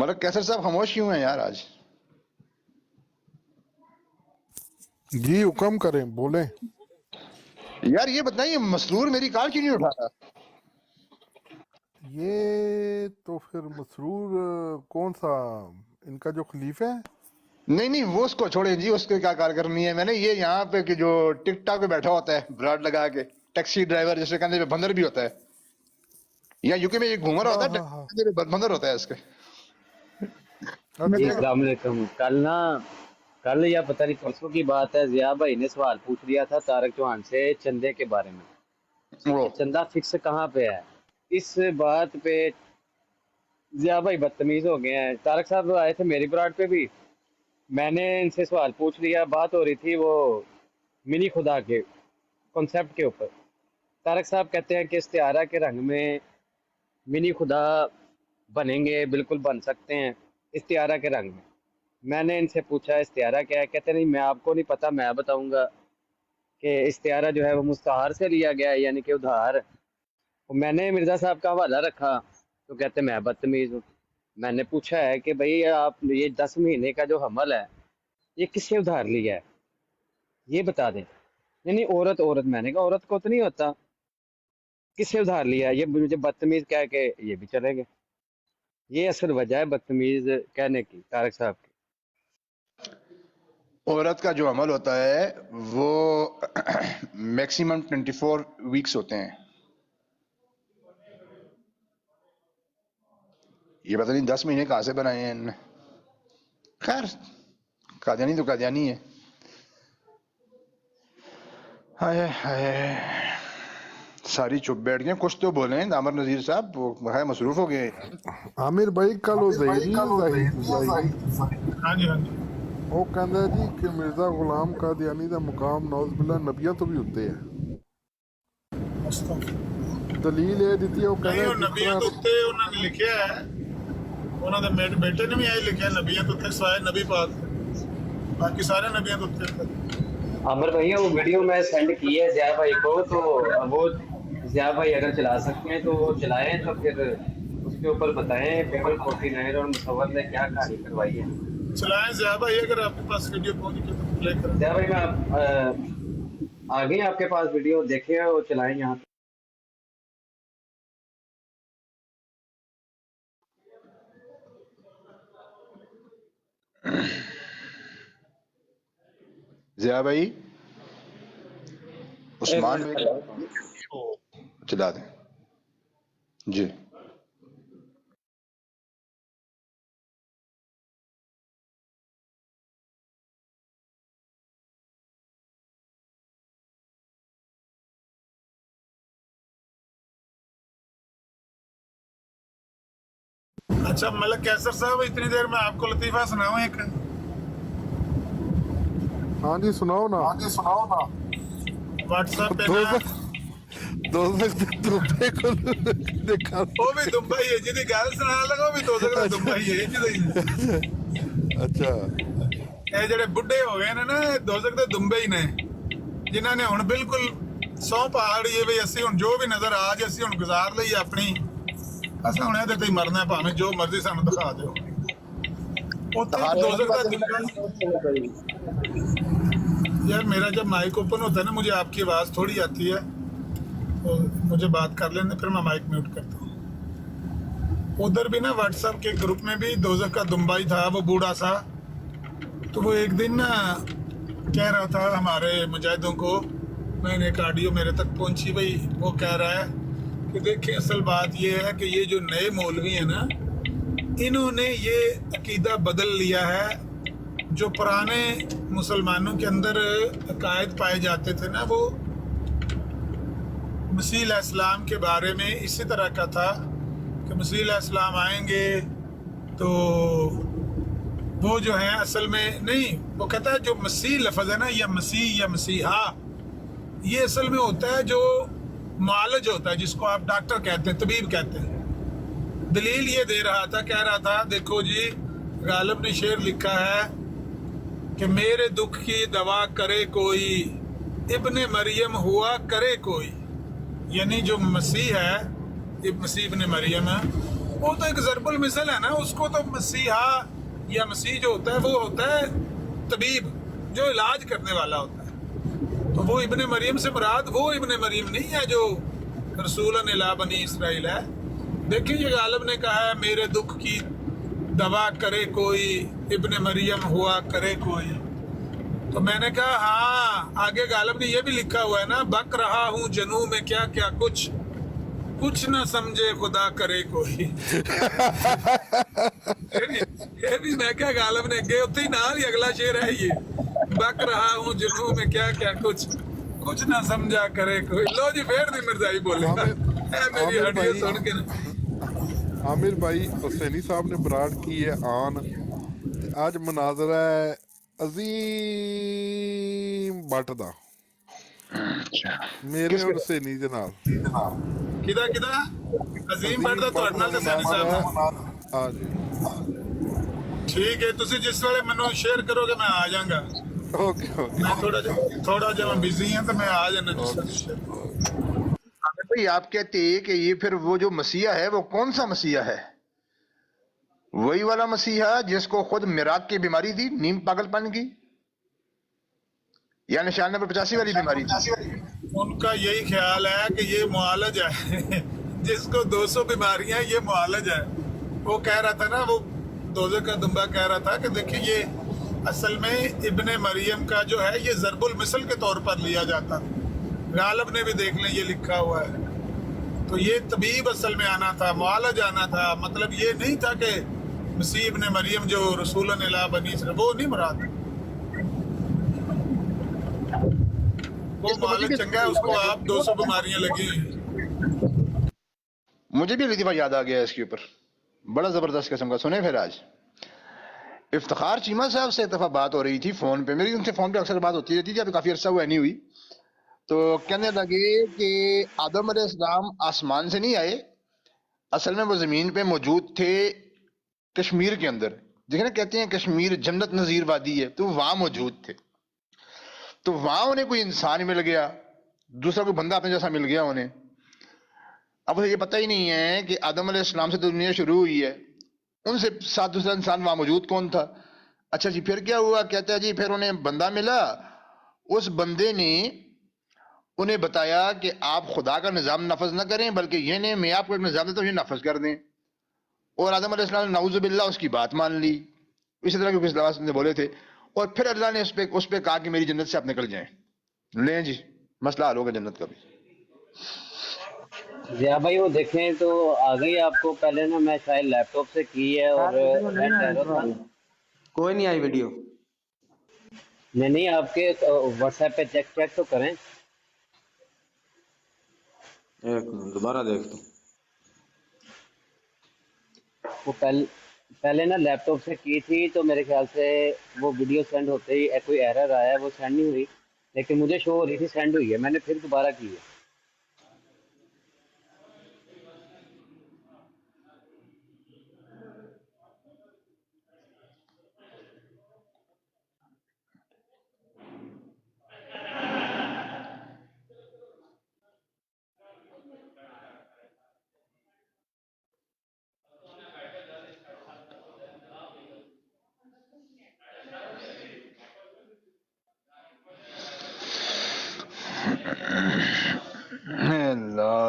ملک کیسر صاحب خاموش کیوں ہیں یار آج؟ جی حکم کریں، بولیں۔ یار یہ بتائیے مسرور میری کال کیوں نہیں اٹھا رہا؟ یہ تو پھر مسرور کون سا ان کا جو خلیفہ ہے؟ نہیں وہ اس کو چھوڑیں جی، اس کو کیا کار کرنی ہے. میں نے یہ یہاں پہ کہ جو ٹک ٹاک پہ بیٹھا ہوتا ہے براڈ لگا کے، ٹیکسی ڈرائیور جیسے کہنے پہ بندر بھی ہوتا ہے، یا یوکے میں یہ گھومر ہوتا ہاں ہے ہاں ہاں، ٹیکسی پہ بندر ہوتا ہے اس کے. میں جی اچھا السلام علیکم. کل یا پتہ نہیں پرسوں کی بات ہے، ضیاء بھائی نے سوال پوچھ لیا تھا طارق چوہان سے چندے کے بارے میں وہ کہ چندہ فکس کہاں پہ ہے. اس بات پہ ضیاء بھائی بدتمیز ہو گئے ہیں. طارق صاحب آئے تھے میری براڈ پہ بھی، میں نے ان سے سوال پوچھ لیا، بات ہو رہی تھی وہ منی خدا کے کنسیپٹ کے اوپر. طارق صاحب کہتے ہیں کہ استعارہ کے رنگ میں منی خدا بنیں گے، بالکل بن سکتے ہیں استعارہ کے رنگ میں. میں نے ان سے پوچھا استعارہ کیا ہے، کہتے نہیں میں آپ کو نہیں پتا، میں بتاؤں گا کہ استعارہ جو ہے وہ مستعار سے لیا گیا ہے، یعنی کہ ادھار. میں نے مرزا صاحب کا حوالہ رکھا تو کہتے میں بدتمیز ہوں. میں نے پوچھا ہے کہ بھئی آپ یہ 10 مہینے کا جو حمل ہے یہ کس سے ادھار لیا ہے، یہ بتا دیں. نہیں عورت، میں نے کہا عورت کو تو نہیں ہوتا، کس سے ادھار لیا ہے. یہ مجھے بدتمیز کہہ کے یہ بھی چلے گئے. یہ اصل وجہ ہے بدتمیز کہنے کی طارق صاحب کی. عورت کا جو عمل ہوتا ہے وہ میکسیمم 24 ویکس ہوتے ہیں. یہ پتہ نہیں 10 مہینے کہاں سے بنائے ہیں ان نے. خیر قادیانی تو قادیانی ہے. ہائے ہائے ساری چپ بیٹھ گئے. کچھ تو بولیں دامر نذیر صاحب، وہ ہے مصروف ہو گئے. عامر بھائی کل وہ ظاہری ہاں جی ہاں جی. وہ کہندا جی کہ مرزا غلام قادیانی دا مقام نوز باللہ نبیاں تو بھی ہوتے ہے. دلیل یہ دیتی ہے، وہ کہندا نہیں ہے وہ جس نبیت طرح اتنے انہوں نے لکھیا ہے، انہوں نے بیٹے نے بھی آئی لکھیا نبیت اتنے سوائے نبی پاک، باقی سارے نبیت اتنے. عامر بھائی وہ ویڈیو میں سینڈ کی ہے ضیاء بھائی کو، تو وہ ضیاء بھائی اگر چلا سکتے ہیں تو وہ چلائیں، تو پھر اس کے اوپر بتائیں پیپل 49 اور مصور نے کیا کہانی کروائی ہے. چلائیں ضیاء بھائی، اگر آپ کے پاس ویڈیو پہنچ کے تو پلے کریں. ضیاء بھائی میں آ گئی آپ کے پاس ویڈیو، دیکھیں اور چلائیں یہاں پہ. ضیاء بھائی عثمان بھائی چلا دیں جی. اچھا ملک کیسر صاحب، اتنی دیر میں آپ کو لطیفہ سناؤں ایک. ہاں جی سناؤ نا. واٹس ایپ پہ نا دوزخ کو دیکھا. وہ بھی دمبا ہی ہے جی گل سنا لگا، وہ بھی دوزخ دا دمبا ہی ہے جی. اچھا یہ جڑے بڈھے ہو گئے نا دوزخ دے دمبے ہی نے، جنہاں نے ہن بالکل سو پہاڑی ہے بھئی اسی ہن جو بھی نظر آ جائے اسی ہن گزار لئی اپنی، اساں ہن تے تے مرنا ہے، بھاویں جو مرضی سانوں دکھا دیو. اوتھے دوزخ دا دمبا. یار میرا جب مائک اوپن ہوتا ہے نا مجھے آپ کی آواز تھوڑی آتی ہے، تو مجھے بات کر لینے پھر میں مائک میوٹ کرتا ہوں. ادھر بھی نا واٹس ایپ کے گروپ میں بھی دوزخ کا دمبا ہی تھا، وہ بوڑھا سا. تو وہ ایک دن نا کہہ رہا تھا ہمارے مجاہدوں کو، میں نے ایک آڈیو میرے تک پہنچی بھئی، وہ کہہ رہا ہے کہ دیکھیں اصل بات یہ ہے کہ یہ جو نئے مولوی ہیں نا انہوں نے یہ عقیدہ بدل لیا ہے، جو پرانے مسلمانوں کے اندر عقائد پائے جاتے تھے نا، وہ مسیح علیہ السلام کے بارے میں اسی طرح کا تھا کہ مسیح علیہ السلام آئیں گے تو وہ جو ہیں اصل میں نہیں، وہ کہتا ہے جو مسیح لفظ ہے نا یا مسیح یا مسیحا، یہ اصل میں ہوتا ہے جو معالج ہوتا ہے، جس کو آپ ڈاکٹر کہتے ہیں، طبیب کہتے ہیں. دلیل یہ دے رہا تھا، کہہ رہا تھا دیکھو جی غالب نے شعر لکھا ہے کہ میرے دکھ کی دوا کرے کوئی، ابن مریم ہوا کرے کوئی. یعنی جو مسیح ہے، مسیح ابن مریم ہے، वो तो एक ज़रबुल मिसल है ना, उसको तो मसीहा या मसीह जो होता है वो होता है तबीब, जो इलाज करने वाला होता है। तो वो इब्ने मरियम से मुराद वो इब्ने मरियम नहीं है जो रसूलन इला बनी इसराइल है। देखिए ये गालिब ने कहा है मेरे दुख की दवा करे कोई, इब्ने मरियम हुआ करे कोई। तो मैंने कहा हाँ, आगे गालिब ने ये भी लिखा हुआ है ना, बक रहा हूँ जनू में क्या क्या कुछ, कुछ ना समझे खुदा करे कोई। ये भी मैं क्या गालिब ने अगे उत्ते ही नाल ही अगला शेर है ये, बक रहा हूँ जनू में क्या क्या कुछ, कुछ ना समझा करे कोई। लो जी फिर दी मिर्जाई बोले मेरी हड्डियां सुन के ना। आमिर भाई हुसैनी साहब ने बराड की है आन, आज मनाजरा है अजीम भट्ट दा मेरे और हुसैनी दे नाल। किदा किदा अजीम भट्ट दा तुहाडे नाल ते सैनी साहब नाल। हाँ जी ठीक है, तुसी जिस वेले मैनू शेयर करोगे मैं आ जाऊंगा। Okay okay. मैं थोड़ा जब बिजी हैं तो मैं आ जाना जिस वेले शेयर। आमिर भाई आप कहते हैं कि ये फिर वो जो मसीहा है वो कौन सा मसीहा है? वही वाला मसीहा जिसको खुद मिराक की बीमारी थी, नींद पागलपन की, या निशान नंबर 85 वाली बीमारी थी? उनका यही ख्याल है कि ये मुआलज है जिसको 200 बीमारियां ये मुआलज है। वो कह रहा था ना, वो दोज़ख का दुम्बा कह रहा था कि देखिए ये असल में इब्ने मरियम का जो है ये ज़रबुल मिसल के तौर पर लिया जाता। गालिब ने भी देख लें ये लिखा हुआ है। तो ये तबीब असल में आना था, मुआलज आना था, मतलब ये नहीं था कि मसीह इब्ने मरियम जो रसूलन इला बनी इसराइल, वो नहीं मुराद। वो मुआलज चंगा है, उसको आप 200 बीमारियां लगी हुई। मुझे भी लतीफ़ा याद आ गया इसके ऊपर, बड़ा जबरदस्त किस्म का। सुने फिर आज इफ्तिखार चीमा साहब से एक दफा बात हो रही थी फोन पे, मेरी उनसे फोन पे अक्सर बात होती रहती थी, अभी काफी अरसा हुआ नहीं हुई। तो कहने लगे कि आदम अलैहिस्सलाम आसमान से नहीं आए, असल में वो जमीन पे मौजूद थे कश्मीर के अंदर। देखिए ना, कहते हैं कश्मीर जन्नत नजीर वादी है, तो वहां मौजूद थे। तो वहां उन्हें कोई इंसान मिल गया, दूसरा कोई बंदा अपने जैसा मिल गया उन्हें। अब उसे ये पता ही नहीं है कि आदम अलैहिस्सलाम से तो दुनिया शुरू हुई है, उनसे साथ दूसरा इंसान वहां मौजूद कौन था। अच्छा जी फिर क्या हुआ? कहता है जी फिर उन्हें बंदा मिला, उस बंदे ने उन्हें बताया कि आप खुदा का निज़ाम नफज न करें, बल्कि ये नहीं मैं आपको एक निज़ाम देता हूँ ये नफज कर दें। और आदम अलैहिस्सलाम ने नाउज़ुबिल्लाह उसकी बात मान ली। इसी तरह के कुछ लफ्ज़ ने बोले थे। और फिर अल्लाह ने उस पे कहा कि मेरी जन्नत से आप निकल जाएं। लें जी, मसला हल होगा जन्नत का भी। या भाई वो देखें तो आ गई आपको। पहले ना मैं शायद लैपटॉप से की है और कोई नहीं आई वीडियो। नहीं आपके व्हाट्सएप पे चेक तो करें। एक मिनट दोबारा देख लो। वो पहले ना लैपटॉप से की थी तो मेरे ख्याल से वो वीडियो सेंड होते ही कोई एरर आया, वो सेंड नहीं हुई, लेकिन मुझे शो हो रही थी सेंड हुई है। मैंने फिर दोबारा की है।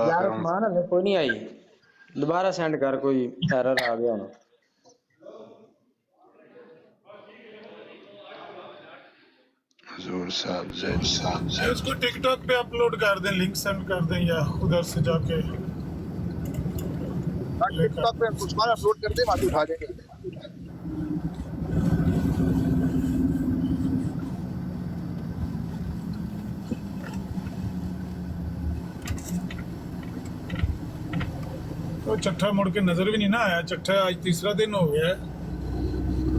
यार मान ले कोई नहीं आई, दोबारा सेंड कर, कोई एरर आ गया ना। हुजूर साहब ज़ैद साहब इसको टिकटॉक पे अपलोड कर दें, लिंक सेंड कर दें या उधर से जाके टिकटॉक पे उसको अपलोड कर दे, बात उठा देंगे। तो चट्ठा मुड़ के नजर भी नहीं ना आया। चट्ठा आज तीसरा दिन हो गया है,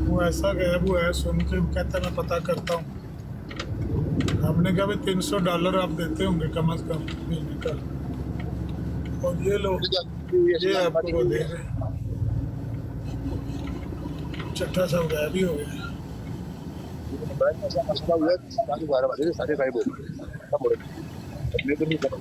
वो ऐसा गायब हुआ है। सुन के कहता मैं पता करता हूँ। हमने कहा भाई $300 आप देते होंगे कम से कम महीने का, और ये लोग ये आपको दे रहे। चट्ठा सब गायब ही हो गया। मसला हुआ है 12 बजे साढ़े गायब हो गए। अपने तो नहीं पता।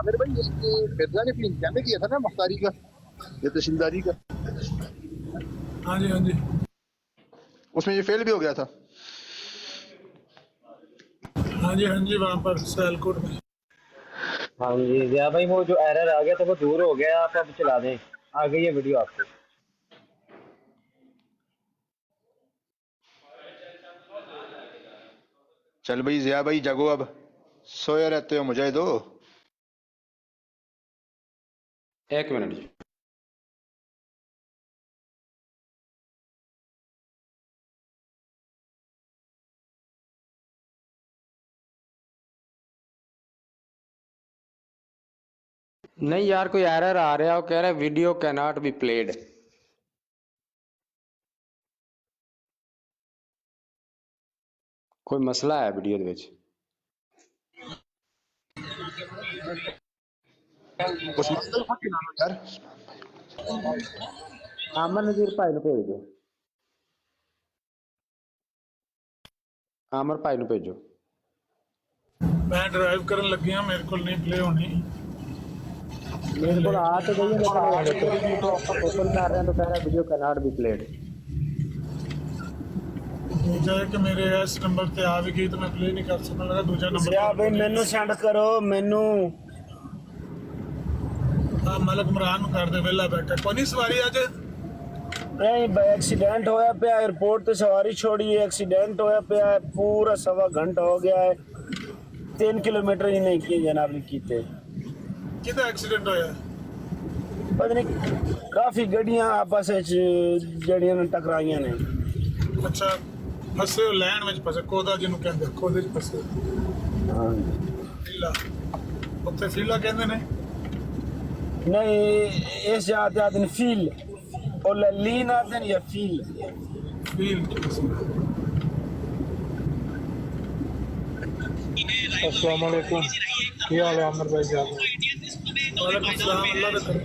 आमिर भाई ये मिर्जा ने भी इंतजाम किया था ना मुख्तारी का या तहसीलदारी का, हाँ जी हाँ जी उसमें ये फेल भी हो गया था। हाँ जी वहाँ पर सियालकोट में। हाँ जी जिया भाई, वो जो एरर आ गया था वो दूर हो गया, आप अब चला दें, आ गई है वीडियो आपको। चल भाई जिया भाई जगो, अब सोए रहते हो मुझे दो। 1 मिनट जी। नहीं यार, कोई एरर आ रहा, वो कह रहा है video can not be played. कोई मसला है वीडियो दे विच। उस मसले को क्या नाम है यार? आमन नजीर भाई ਨੂੰ ਭੇਜ ਦਿਓ। आमर भाई ਨੂੰ ਭੇਜੋ। मैं ड्राइव करन लगी हाँ, मेरे को नहीं प्ले होनी। मेरे को आ तो गई है, लेकिन ओपन कर रहे हैं तो कह रहा है video can not be played. दूजा है कि मेरे इस नंबर पे आ भी गई तो मैं प्ले नहीं कर सकता, लगा दूजा नंबर जिया भाई मैनू सेंड करो, मैनू हाँ मलक इमरान कर दे, वेला बैठा कोई नहीं सवारी आज। नहीं भाई एक्सीडेंट होया पे एयरपोर्ट ते सवारी छोड़ी है, एक्सीडेंट होया पे पूरा 1.25 घंटा हो गया है, 3 किलोमीटर ही नहीं किए जनाब ने कीते। कितना एक्सीडेंट होया? पता नहीं काफी गड्डियां आपस विच जड़ियां ने टकराइयां ने। अच्छा फसे हो लैन में फसे, कोदा जिन्हों कहते कोदे च फसे। हाँ फीला उत्ते फीला कहते ने। नहीं इस जाते आते हैं फील और लीन आते हैं या फील। फील अस्सलाम वालेकुम, क्या हाल है आमिर भाई साहब? वालेकुम सलाम, अल्लाह का करम।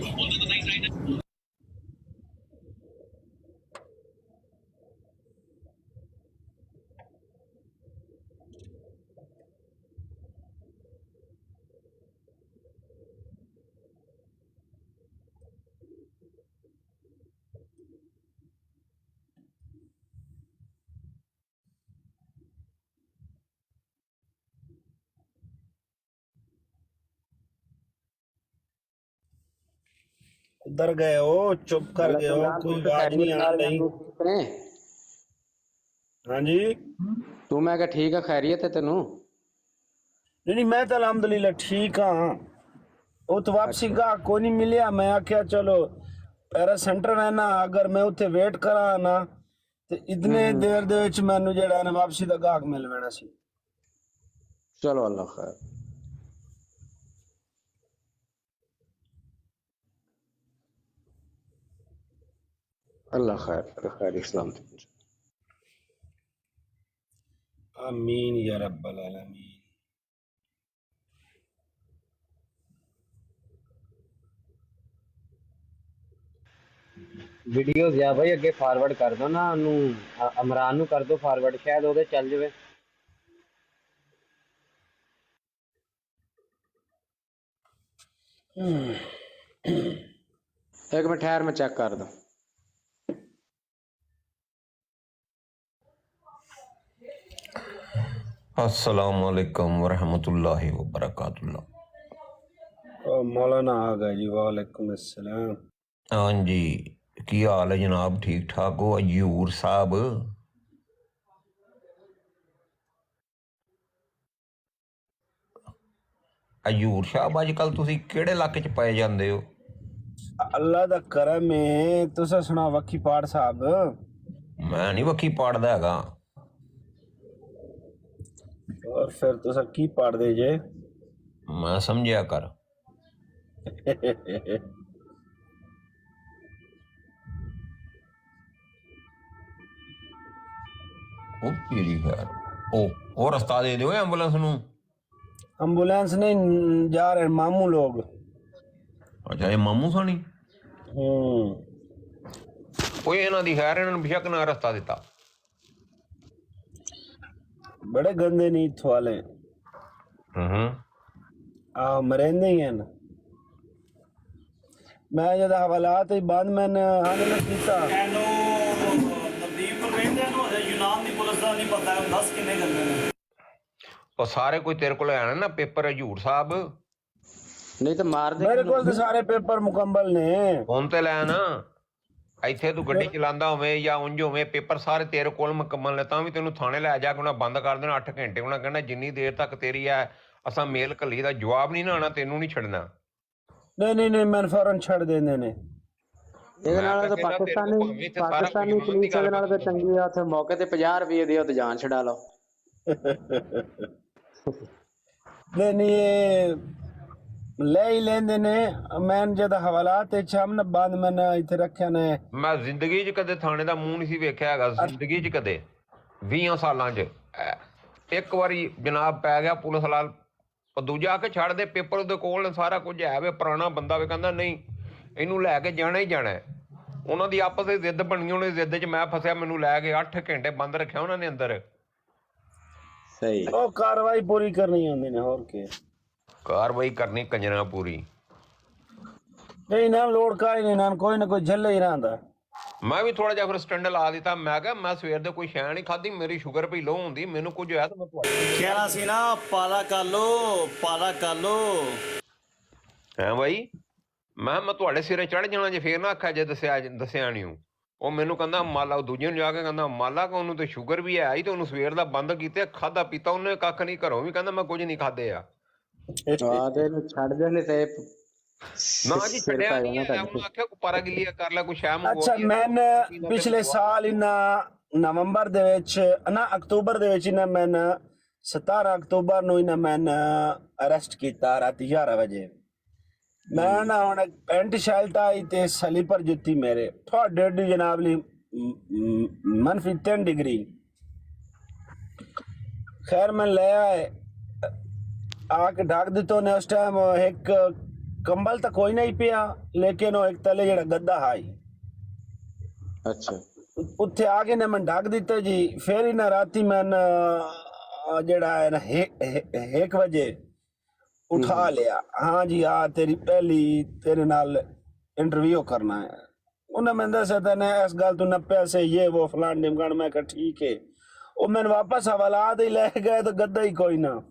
उधर गए हो, चुप कर गए हो, कोई आवाज नहीं आ रही। हाँ जी तू मैं क्या ठीक है, खैरियत है तेनू? नहीं मैं तो अलहमदुलिल्लाह ठीक हाँ। वो तो वापसी का कोई नहीं मिलिया, मैं आख्या चलो पैरा सेंटर है ना, अगर मैं उत्थे वेट करा ना तो इतने देर दे विच मैनू जेड़ा ना वापसी दा गाहक मिल वेना सी। चलो अल्लाह खैर। अल्लाह खैर खैर इस्लाम। आमीन या रब्बल आलमीन। ਵੀਡੀਓ ਜਿਆ ਭਾਈ ਅੱਗੇ ਫਾਰਵਰਡ ਕਰ ਦੋ ਨਾ ਉਹਨੂੰ, ਇਮਰਾਨ ਨੂੰ ਕਰ ਦੋ ਫਾਰਵਰਡ, ਸ਼ਾਇਦ ਉਹਦੇ ਚੱਲ ਜਾਵੇ। एक मिनट ठहर, मैं चेक कर दूं। अस्सलाम वालेकुम वरहमतुल्लाहि वबरकातुहू। ओ मौलाना आ गए जी, वालेकुम अस्सलाम। हाँ जी, की हाल है जनाब? ठीक ठाक हो अयूर साहब? अयूर साहब अजकल तुसी केड़े इलाके च पाए जांदे हो? अल्लाह दा करम है, तुसा सुना वक्की पाड़ साहब? मैं नहीं वक्की पाड़दा हैगा। और फिर तुसा की पाड़ दे जे? मैं समझिया कर। ओ तेरी खैर, ओ रास्ता दे दियो एंबुलेंस नू। एम्बुलेंस नहीं जा रहे मामू लोग। अच्छा ये मामू सानी? ओए इन्हां दी खैर, इन्हां नू बेशक ना रास्ता दिता। बड़े गंदे नीत वाले। ਮਰੇਂਦੇ ਹੀ ਹਨ ਮੈਂ ਜਦ ਹਵਾਲਾਤ ਹੀ ਬੰਦ ਮੈਨ ਹਾਲੇ ਕੀਤਾ ਇਹਨੂੰ ਨਵਦੀਪ ਰਹਿੰਦੇ ਨੂੰ ਹਜੇ ਯੂਨਾਨ ਦੀ ਪੁਲਿਸ ਦਾ ਨਹੀਂ ਪਤਾ ਉਹ ਦੱਸ ਕਿੰਨੇ ਗੰਦੇ ਨੇ ਉਹ ਸਾਰੇ ਕੋਈ ਤੇਰੇ ਕੋਲ ਆਣਾ ਨਾ ਪੇਪਰ ਹਜੂਰ ਸਾਹਿਬ ਨਹੀਂ ਤਾਂ ਮਾਰ ਦੇ ਮੇਰੇ ਕੋਲ ਤਾਂ ਸਾਰੇ ਪੇਪਰ ਮੁਕੰਮਲ ਨੇ ਫੋਨ ਤੇ ਲੈ ਨਾ ਇੱਥੇ ਤੂੰ ਗੱਡੀ ਚਲਾਉਂਦਾ ਹੋਵੇਂ ਜਾਂ ਉਂਝ ਹੋਵੇਂ ਪੇਪਰ ਸਾਰੇ ਤੇਰੇ ਕੋਲ ਮੁਕੰਮਲ ਨੇ ਤਾਂ ਵੀ ਤੈਨੂੰ ਥਾਣੇ ਲੈ ਜਾ ਕੇ ਉਹਨਾਂ ਬੰਦ ਕਰ ਦੇਣਾ 8 ਘੰਟੇ ਉਹਨਾਂ ਕਹਿਣਾ ਜਿੰਨੀ ਦੇਰ ਤੱਕ ਤੇਰੀ ਆ ਅਸਾਂ ਮੇਲ ਘੱਲੀ ਦਾ ਜਵਾਬ ਨਹੀਂ ਨਾ ਆਉਣਾ ਤੈਨੂੰ ਨਹੀਂ ਛੱਡਣਾ ਨਹੀਂ ਮੈਨੂੰ ਫੌਰਨ ਛੱਡ ਦਿੰਦੇ ਨੇ ਇਹਦੇ ਨਾਲ ਤਾਂ ਪਾਕਿਸਤਾਨੀ ਪੁਲਿਸ ਦੇ ਨਾਲ ਤਾਂ ਚੰਗੀ ਆ ਉੱਥੇ ਮੌਕੇ ਤੇ 50 ਰੁਪਏ ਦਿਓ ਤੇ ਜਾਨ ਛਡਾ ਲਓ ਨਹੀਂ ਇਹ ਲੈ ਹੀ ਲੈਂਦੇ ਨੇ ਮੈਂ ਜਦ ਹਵਾਲਾਤ ਤੇ ਸਾਹਮਣੇ ਬੰਦ ਮੈਂ ਇੱਥੇ ਰੱਖਿਆ ਨੇ ਮੈਂ ਜ਼ਿੰਦਗੀ 'ਚ ਕਦੇ ਥਾਣੇ ਦਾ ਮੂੰਹ ਨਹੀਂ ਸੀ ਵੇਖਿਆ ਹੈਗਾ ਜ਼ਿੰਦਗੀ 'ਚ ਕਦੇ 20 ਸਾਲਾਂ 'ਚ ਇੱਕ ਵਾਰੀ ਜਨਾਬ ਪੈ ਗਿਆ ਪੁਲਿਸ ਵਾਲਾ ਉਹ ਦੂਜਾ ਆ ਕੇ ਛੱਡ ਦੇ ਪੇਪਰ ਉਹਦੇ ਕੋਲ ਸਾਰਾ ਕੁਝ ਹੈ ਵੇ ਪੁਰਾਣਾ ਬੰਦਾ ਵੇ ਕਹਿੰਦਾ ਨਹੀਂ ਇਹਨੂੰ ਲੈ ਕੇ ਜਾਣਾ ਹੀ ਜਾਣਾ ਉਹਨਾਂ ਦੀ ਆਪਸ ਵਿੱਚ ਜ਼ਿੱਦ ਬਣੀ ਉਹਨੇ ਜ਼ਿੱਦ 'ਚ ਮੈਂ ਫਸਿਆ ਮੈਨੂੰ ਲੈ ਕੇ 8 ਘੰਟੇ ਬੰਦ ਰੱਖਿਆ ਉਹਨਾਂ ਨੇ ਅੰਦਰ ਸਹੀ ਉਹ ਕਾਰਵਾਈ ਪੂਰੀ ਕਰਨੀ ਹੁੰਦੀ ਨੇ ਹੋਰ ਕੀ ਕਾਰਵਾਈ ਕਰਨੀ ਕੰਜਰਾਂ ਪੂਰੀ ਨਹੀਂ ਨਾ ਲੋੜ ਕਾਈ ਨਹੀਂ ਨਾ ਕੋਈ ਨਾ ਕੋਈ ਝੱਲੇ ਹੀ ਰਹਿੰਦਾ ਮੈਂ ਵੀ ਥੋੜਾ ਜਿਹਾ ਫਿਰ ਸਟੈਂਡ ਲਾ ਦਿੱਤਾ ਮੈਂ ਕਿਹਾ ਮੈਂ ਸਵੇਰ ਦੇ ਕੋਈ ਸ਼ੈ ਨਹੀਂ ਖਾਧੀ ਮੇਰੀ ਸ਼ੂਗਰ ਵੀ ਲੋ ਹੁੰਦੀ ਮੈਨੂੰ ਕੁਝ ਹੋਇਆ ਤਾਂ ਮੈਂ ਤੁਹਾਡੇ ਕਹਿਣਾ ਸੀ ਨਾ ਪਾਲਾ ਕਰ ਲੋ ਹੈ ਬਾਈ ਮੈਂ ਤੁਹਾਡੇ ਸਿਰੇ ਚੜ ਜਾਣਾ ਜੇ ਫੇਰ ਨਾ ਆਖਿਆ ਜੇ ਦੱਸਿਆ ਨਹੀਂ ਉਹ ਮੈਨੂੰ ਕਹਿੰਦਾ ਮਾਲਾ ਉਹ ਦੂਜੇ ਨੂੰ ਜਾ ਕੇ ਕਹਿੰਦਾ ਮਾਲਾ ਕੋ ਉਹਨੂੰ ਤੇ ਸ਼ੂਗਰ ਵੀ ਹੈ ਹੀ ਤੇ ਉਹਨੂੰ ਸਵੇਰ ਦਾ ਬੰਦ ਕੀਤੇ ਖਾਦਾ ਪੀਤਾ ਉਹਨੇ ਕੱਖ ਨਹੀਂ ਘਰੋਂ ਵੀ ਕਹਿੰਦਾ ਮੈਂ ਕੁਝ ਨਹੀਂ ਖਾਦੇ ਆ ਛੱਡ ਦੇਣੇ ਤੇ ਨਾ ਜੀ ਛੱਡਿਆ ਨਹੀਂ ਉਹਨੂੰ ਆਖਿਆ ਕੁਪਾਰਾ ਗਿੱਲੀ ਕਰ ਲੈ ਕੋਈ ਸ਼ਾਮ ਅੱਛਾ ਮੈਂ ਪਿਛਲੇ ਸਾਲ ਇਹਨਾਂ ਨਵੰਬਰ ਦੇ ਵਿੱਚ ਨਾ ਅਕਤੂਬਰ ਦੇ ਵਿੱਚ ਇਹਨਾਂ ਮੈਂ 17 ਅਕਤੂਬਰ ਨੂੰ ਇਹਨਾਂ ਮੈਂ ਅਰੈਸਟ ਕੀਤਾ ਰਾਤੀ 11 ਵਜੇ ਮੈਂ ਨਾ ਹੁਣ ਪੈਂਟ ਸ਼ਰਟ ਆਈ ਤੇ ਸਲੀਪਰ ਜੁੱਤੀ ਮੇਰੇ ਤੁਹਾਡੇ ਡੀ ਜਨਾਬ ਲਈ -3 ਡਿਗਰੀ ਖੈਰ ਮੈਂ ਲੈ ਆਏ ਆ ਕੇ ਢੱਕ ਦਿੱਤੋ ਨੇ ਉਸ ਟਾਈਮ ਇੱਕ ਕੰਬਲ ਤਾਂ ਕੋਈ ਨਹੀਂ ਪਿਆ ਲੇਕਿਨ ਉਹ ਇੱਕ ਤਲੇ ਜਿਹੜਾ ਗੱਦਾ ਹਾਈ ਅੱਛਾ ਉੱਥੇ ਆ ਕੇ ਨੇ ਮੈਂ ਢੱਕ ਦਿੱਤਾ ਜੀ ਫਿਰ ਇਹਨਾਂ ਰਾਤੀ ਮੈਂ ਜਿਹੜਾ ਹੈ ਨਾ 1 ਵਜੇ ਉਠਾ ਲਿਆ ਹਾਂ ਜੀ ਆ ਤੇਰੀ ਪਹਿਲੀ ਤੇਰੇ ਨਾਲ ਇੰਟਰਵਿਊ ਕਰਨਾ ਹੈ ਉਹਨਾਂ ਮੈਂ ਦੱਸਿਆ ਤਾਂ ਨੇ ਇਸ ਗੱਲ ਤੋਂ 90 ਸੇ ਇਹ ਉਹ ਫਲਾਨ ਨਿਮਗਣ ਮੈਂ ਕਿਹਾ ਠੀਕ ਹੈ ਉਹ ਮੈਨੂੰ ਵਾਪਸ ਹਵਾਲਾਤ ਹੀ ਲੈ ਗਏ ਤਾਂ ਗੱਦਾ ਹੀ ਕੋਈ ਨਾ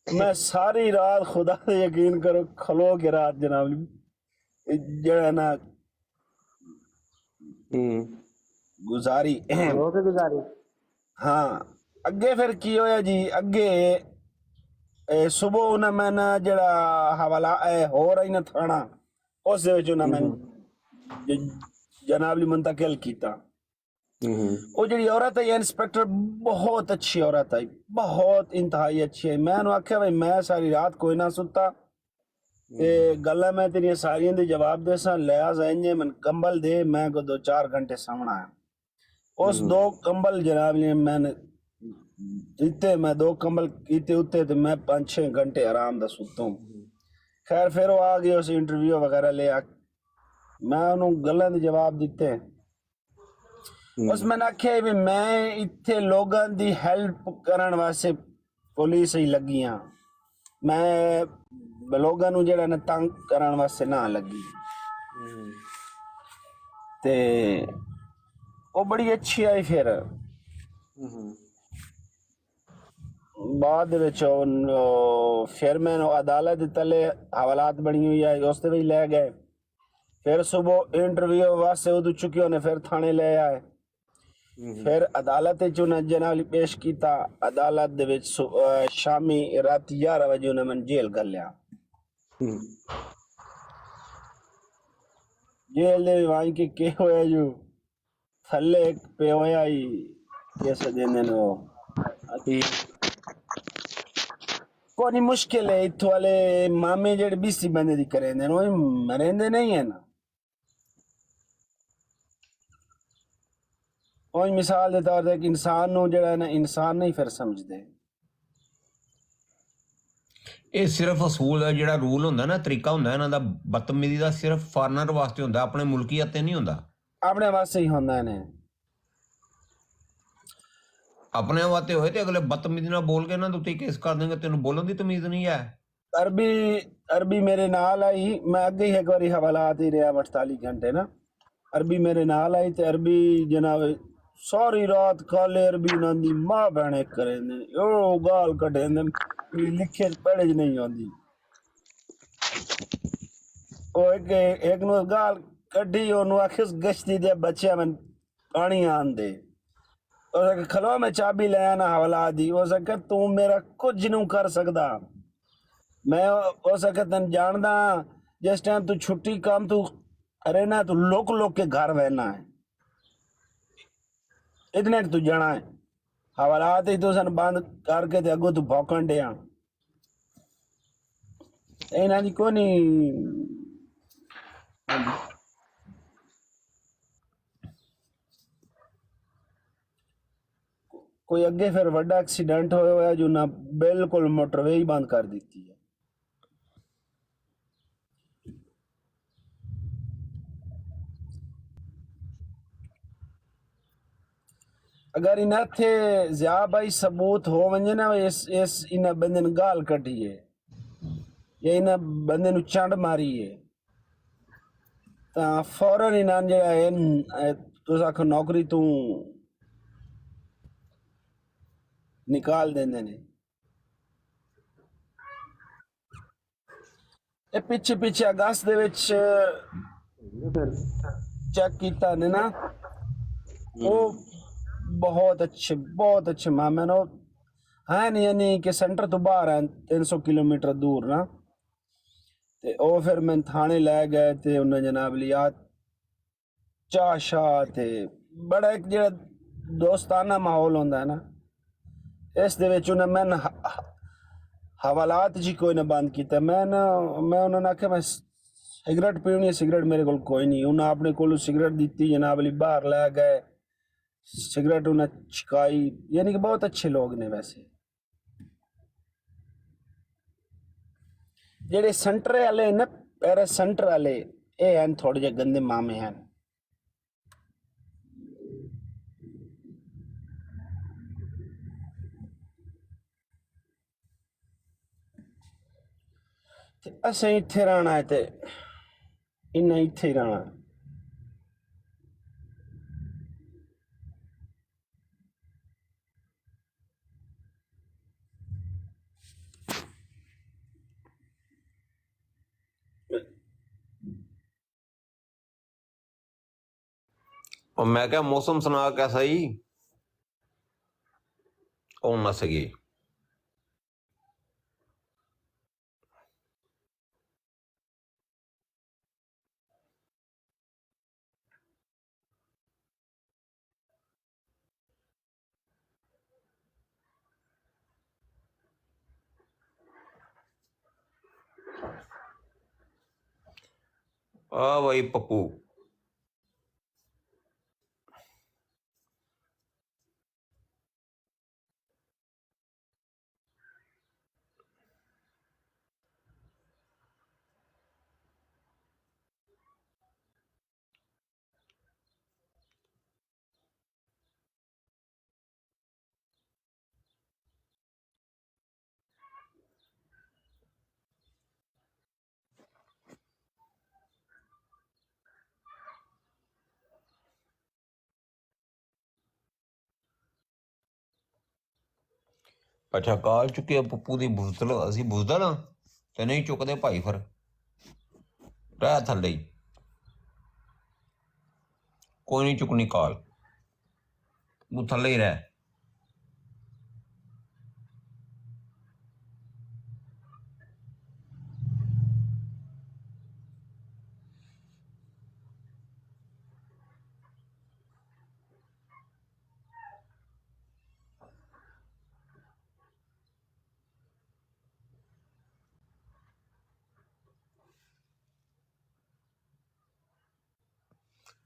ਮੈਂ ਸਾਰੀ ਰਾਤ ਖੁਦਾ ਤੇ ਯਕੀਨ ਕਰੋ ਖਲੋ ਕੇ ਰਾਤ ਜਨਾਬ ਜਿਹੜਾ ਨਾ ਗੁਜ਼ਾਰੀ ਹਾਂ ਅੱਗੇ ਫਿਰ ਕੀ ਹੋਇਆ ਜੀ ਅੱਗੇ ਸੁਬਹ ਉਹਨਾਂ ਮੈਂ ਜਿਹੜਾ ਹਵਾਲਾ ਹੋ ਰਹੀ ਨਾ ਥਾਣਾ ਉਸ ਦੇ ਵਿੱਚ ਉਹਨਾਂ ਮੈਂ ਜਨਾਬ ਲਈ ਮੁੰਤਕਿਲ ਕੀਤਾ ਉਹ ਜਿਹੜੀ ਔਰਤ ਹੈ ਇੰਸਪੈਕਟਰ ਬਹੁਤ ਅੱਛੀ ਔਰਤ ਹੈ ਬਹੁਤ ਇੰਤਹਾਈ ਅੱਛੀ ਹੈ ਮੈਂ ਉਹਨੂੰ ਆਖਿਆ ਬਈ ਮੈਂ ਸਾਰੀ ਰਾਤ ਕੋਈ ਨਾ ਸੁੱਤਾ ਤੇ ਗੱਲਾਂ ਮੈਂ ਤੇਰੀਆਂ ਸਾਰੀਆਂ ਦੇ ਜਵਾਬ ਦੇ ਸਾਂ ਲਿਆ ਜਾਈਏ ਮੈਂ ਕੰਬਲ ਦੇ ਮੈਂ ਕੋ 2-4 ਘੰਟੇ ਸਾਹਮਣਾ ਹੈ ਉਸ 2 ਕੰਬਲ ਜਨਾਬ ਨੇ मैंने ਦਿੱਤੇ ਮੈਂ 2 ਕੰਬਲ ਕੀਤੇ ਉੱਤੇ ਤੇ ਮੈਂ 5-6 ਘੰਟੇ ਆਰਾਮ ਦਾ ਸੁੱਤਾ ਖੈਰ ਫਿਰ ਉਹ ਆ ਗਿਆ ਉਸ ਇੰਟਰਵਿਊ ਵਗੈਰਾ ਲਿਆ ਮੈਂ ਉਹਨੂੰ ਗੱਲਾਂ ਦੇ ਜਵਾਬ ਦਿੱਤੇ ਉਸ ਮੈਂ ਆਖਿਆ ਵੀ ਮੈਂ ਇੱਥੇ ਲੋਕਾਂ ਦੀ ਹੈਲਪ ਕਰਨ ਵਾਸਤੇ ਪੁਲਿਸ ਹੀ ਲੱਗੀ ਹਾਂ ਮੈਂ ਲੋਕਾਂ ਨੂੰ ਜਿਹੜਾ ਨਾ ਤੰਗ ਕਰਨ ਵਾਸਤੇ ਨਾ ਲੱਗੀ ਤੇ ਉਹ ਬੜੀ ਅੱਛੀ ਆਈ ਫਿਰ ਬਾਅਦ ਵਿੱਚ ਫਿਰ ਮੈਨੂੰ ਅਦਾਲਤ ਦੇ ਤਲੇ ਹਵਾਲਾਤ ਬਣੀ ਹੋਈ ਹੈ ਉਸ ਤੇ ਵੀ ਲੈ ਗਏ ਫਿਰ ਸਵੇਰ ਇੰਟਰਵਿਊ ਵਾਸਤੇ ਉਦੋਂ ਚੁੱਕੀ ਉਹਨੇ ਫਿਰ ਥਾਣੇ ਲੈ ਆਏ ਫਿਰ ਅਦਾਲਤ ਵਿੱਚ ਉਹਨਾਂ ਜਨਾਬ ਪੇਸ਼ ਕੀਤਾ ਅਦਾਲਤ ਦੇ ਵਿੱਚ ਸ਼ਾਮੀ ਰਾਤ 11 ਵਜੇ ਉਹਨਾਂ ਮੈਨੂੰ ਜੇਲ੍ਹ ਕਰ ਲਿਆ ਜੇਲ੍ਹ ਦੇ ਵਾਂ ਕਿ ਹੋਇਆ ਜੋ ਥੱਲੇ ਇੱਕ ਪੇ ਹੋਇਆ ਹੀ ਕਿਸ ਦਿਨ ਨੂੰ ਕੋਈ ਮੁਸ਼ਕਿਲ ਹੈ ਇੱਥੋਂ ਵਾਲੇ ਮਾਮੇ ਜਿਹੜੇ BC ਬੰਦੇ ਦੀ ਕरेंदे ਉਹ ਮਰੇਂਦੇ ਨਹੀਂ ਹੈ ਨਾ ਉਹ ਮਿਸਾਲ ਦੇ ਤੌਰ ਤੇ ਇੱਕ ਇਨਸਾਨ ਨੂੰ ਜਿਹੜਾ ਨਾ ਇਨਸਾਨ ਨਹੀਂ ਫਿਰ ਸਮਝਦੇ ਇਹ ਸਿਰਫ ਅਸੂਲ ਦਾ ਜਿਹੜਾ ਰੂਲ ਹੁੰਦਾ ਨਾ ਤਰੀਕਾ ਹੁੰਦਾ ਇਹਨਾਂ ਦਾ ਬਦਤਮੀਜ਼ੀ ਦਾ ਸਿਰਫ ਫਾਰਨਰ ਵਾਸਤੇ ਹੁੰਦਾ ਆਪਣੇ ਮੁਲਕੀਅਤ ਤੇ ਨਹੀਂ ਹੁੰਦਾ ਆਪਣੇ ਵਾਸਤੇ ਹੀ ਹੁੰਦਾ ਨੇ ਆਪਣੇ ਵਾਸਤੇ ਹੋਏ ਤੇ ਅਗਲੇ ਬਦਤਮੀਜ਼ੀ ਨਾਲ ਬੋਲ ਕੇ ਇਹਨਾਂ ਦੇ ਉੱਤੇ ਕੇਸ ਕਰ ਦੇਣਗੇ ਤੈਨੂੰ ਬੋਲਣ ਦੀ ਤਮੀਜ਼ ਨਹੀਂ ਹੈ अरबी अरबी मेरे नाल आई, मैं अगे ही एक बारी हवालात ही रहा 48 घंटे ना। अरबी मेरे नाल आई ते अरबी जनाब सारी रात काले अरबी उन्हां दी मां बहने करे ने ओ गाल कढे ने लिखे पढ़े च नहीं आंदी। ओ एक नु गाल कढी ओनु आखिस गश्ती दे बच्चे में पानी आन दे। ओ सके खलो मैं चाबी ले आना हवाला दी। ओ सके तू मेरा कुछ नहीं कर सकदा। मैं हो सके तन जानदा जिस टाइम तू छुट्टी काम तू अरे ना तू लोक लोक के घर रहना है, इतने तू जाना है। हवालात ही तू सन बंद करके ते अगो तू भौंकण दिया इन्हां दी कोई नहीं। कोई अगे फिर वड्डा एक्सीडेंट होया होया जो ना बिल्कुल मोटरवे ही बंद कर दी है। अगर इन्हें थे ज्या भाई सबूत हो वंजे ना इस इन्हें बंदे ने गाल कटी है या इन्हें बंदे नु चंड मारी है ता फौरन इन्हां जेड़ा है तुस आखो नौकरी तू निकाल देंदे ने। ए पिछे पिछे अगस्त दे विच चेक कीता ने ना वो बहुत अच्छे मामे नो है नहीं यानी कि सेंटर तो बाहर है 300 किलोमीटर दूर ना। ते ओ फिर मैं थाने ले गए ते उन्हें जनाब लिया चाह शाह ते बड़ा एक जेड़ा दोस्ताना माहौल होंदा है ना इस दे विच उन्हें मैं हवालात जी कोई ना बंद किया। मैं उन्होंने आख्या मैं सिगरेट पीनी है, सिगरेट मेरे को कोई नहीं। उन्हें अपने को सिगरेट दी जनाब अली बाहर ले गए सिगरेट उन्हें छिकाई यानी कि बहुत अच्छे लोग ने। वैसे जेडे सेंटर वाले ना पैरा सेंटर वाले ये हैं थोड़े जे गंदे मामे हैं। असें इत्थे रहना है ते इन्हें इत्थे ही रहना है। और मैं क्या मौसम सुना कैसा ही ओ नस गई। आ भाई पप्पू अच्छा काल चुके पप्पू की बुजदल असी बुजदल हाँ तो नहीं चुकते भाई फिर रह थले ही कोई नहीं चुकनी काल तू थले ही रह।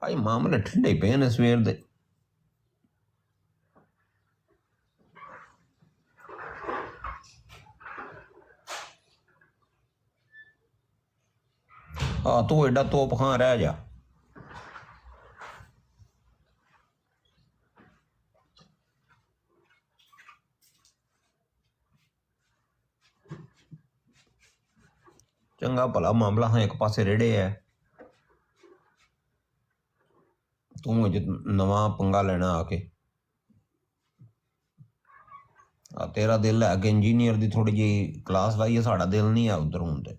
भाई मामले ठंडे पे ने सवेर दे। हाँ तू एडा तोप खां रह जा। ਚੰਗਾ ਭਲਾ ਮਾਮਲਾ ਹਾਂ ਇੱਕ ਪਾਸੇ ਰੇੜੇ ਹੈ, ਤੂੰ ਅਜ ਨਵਾਂ ਪੰਗਾ ਲੈਣਾ ਆ ਕੇ। ਆ ਤੇਰਾ ਦਿਲ ਹੈ ਕਿ ਇੰਜੀਨੀਅਰ ਦੀ ਥੋੜੀ ਜਿਹੀ ਕਲਾਸ ਲਾਈ ਹੈ, ਸਾਡਾ ਦਿਲ ਨਹੀਂ ਆ ਉਧਰ ਹੁਣ ਤੇ।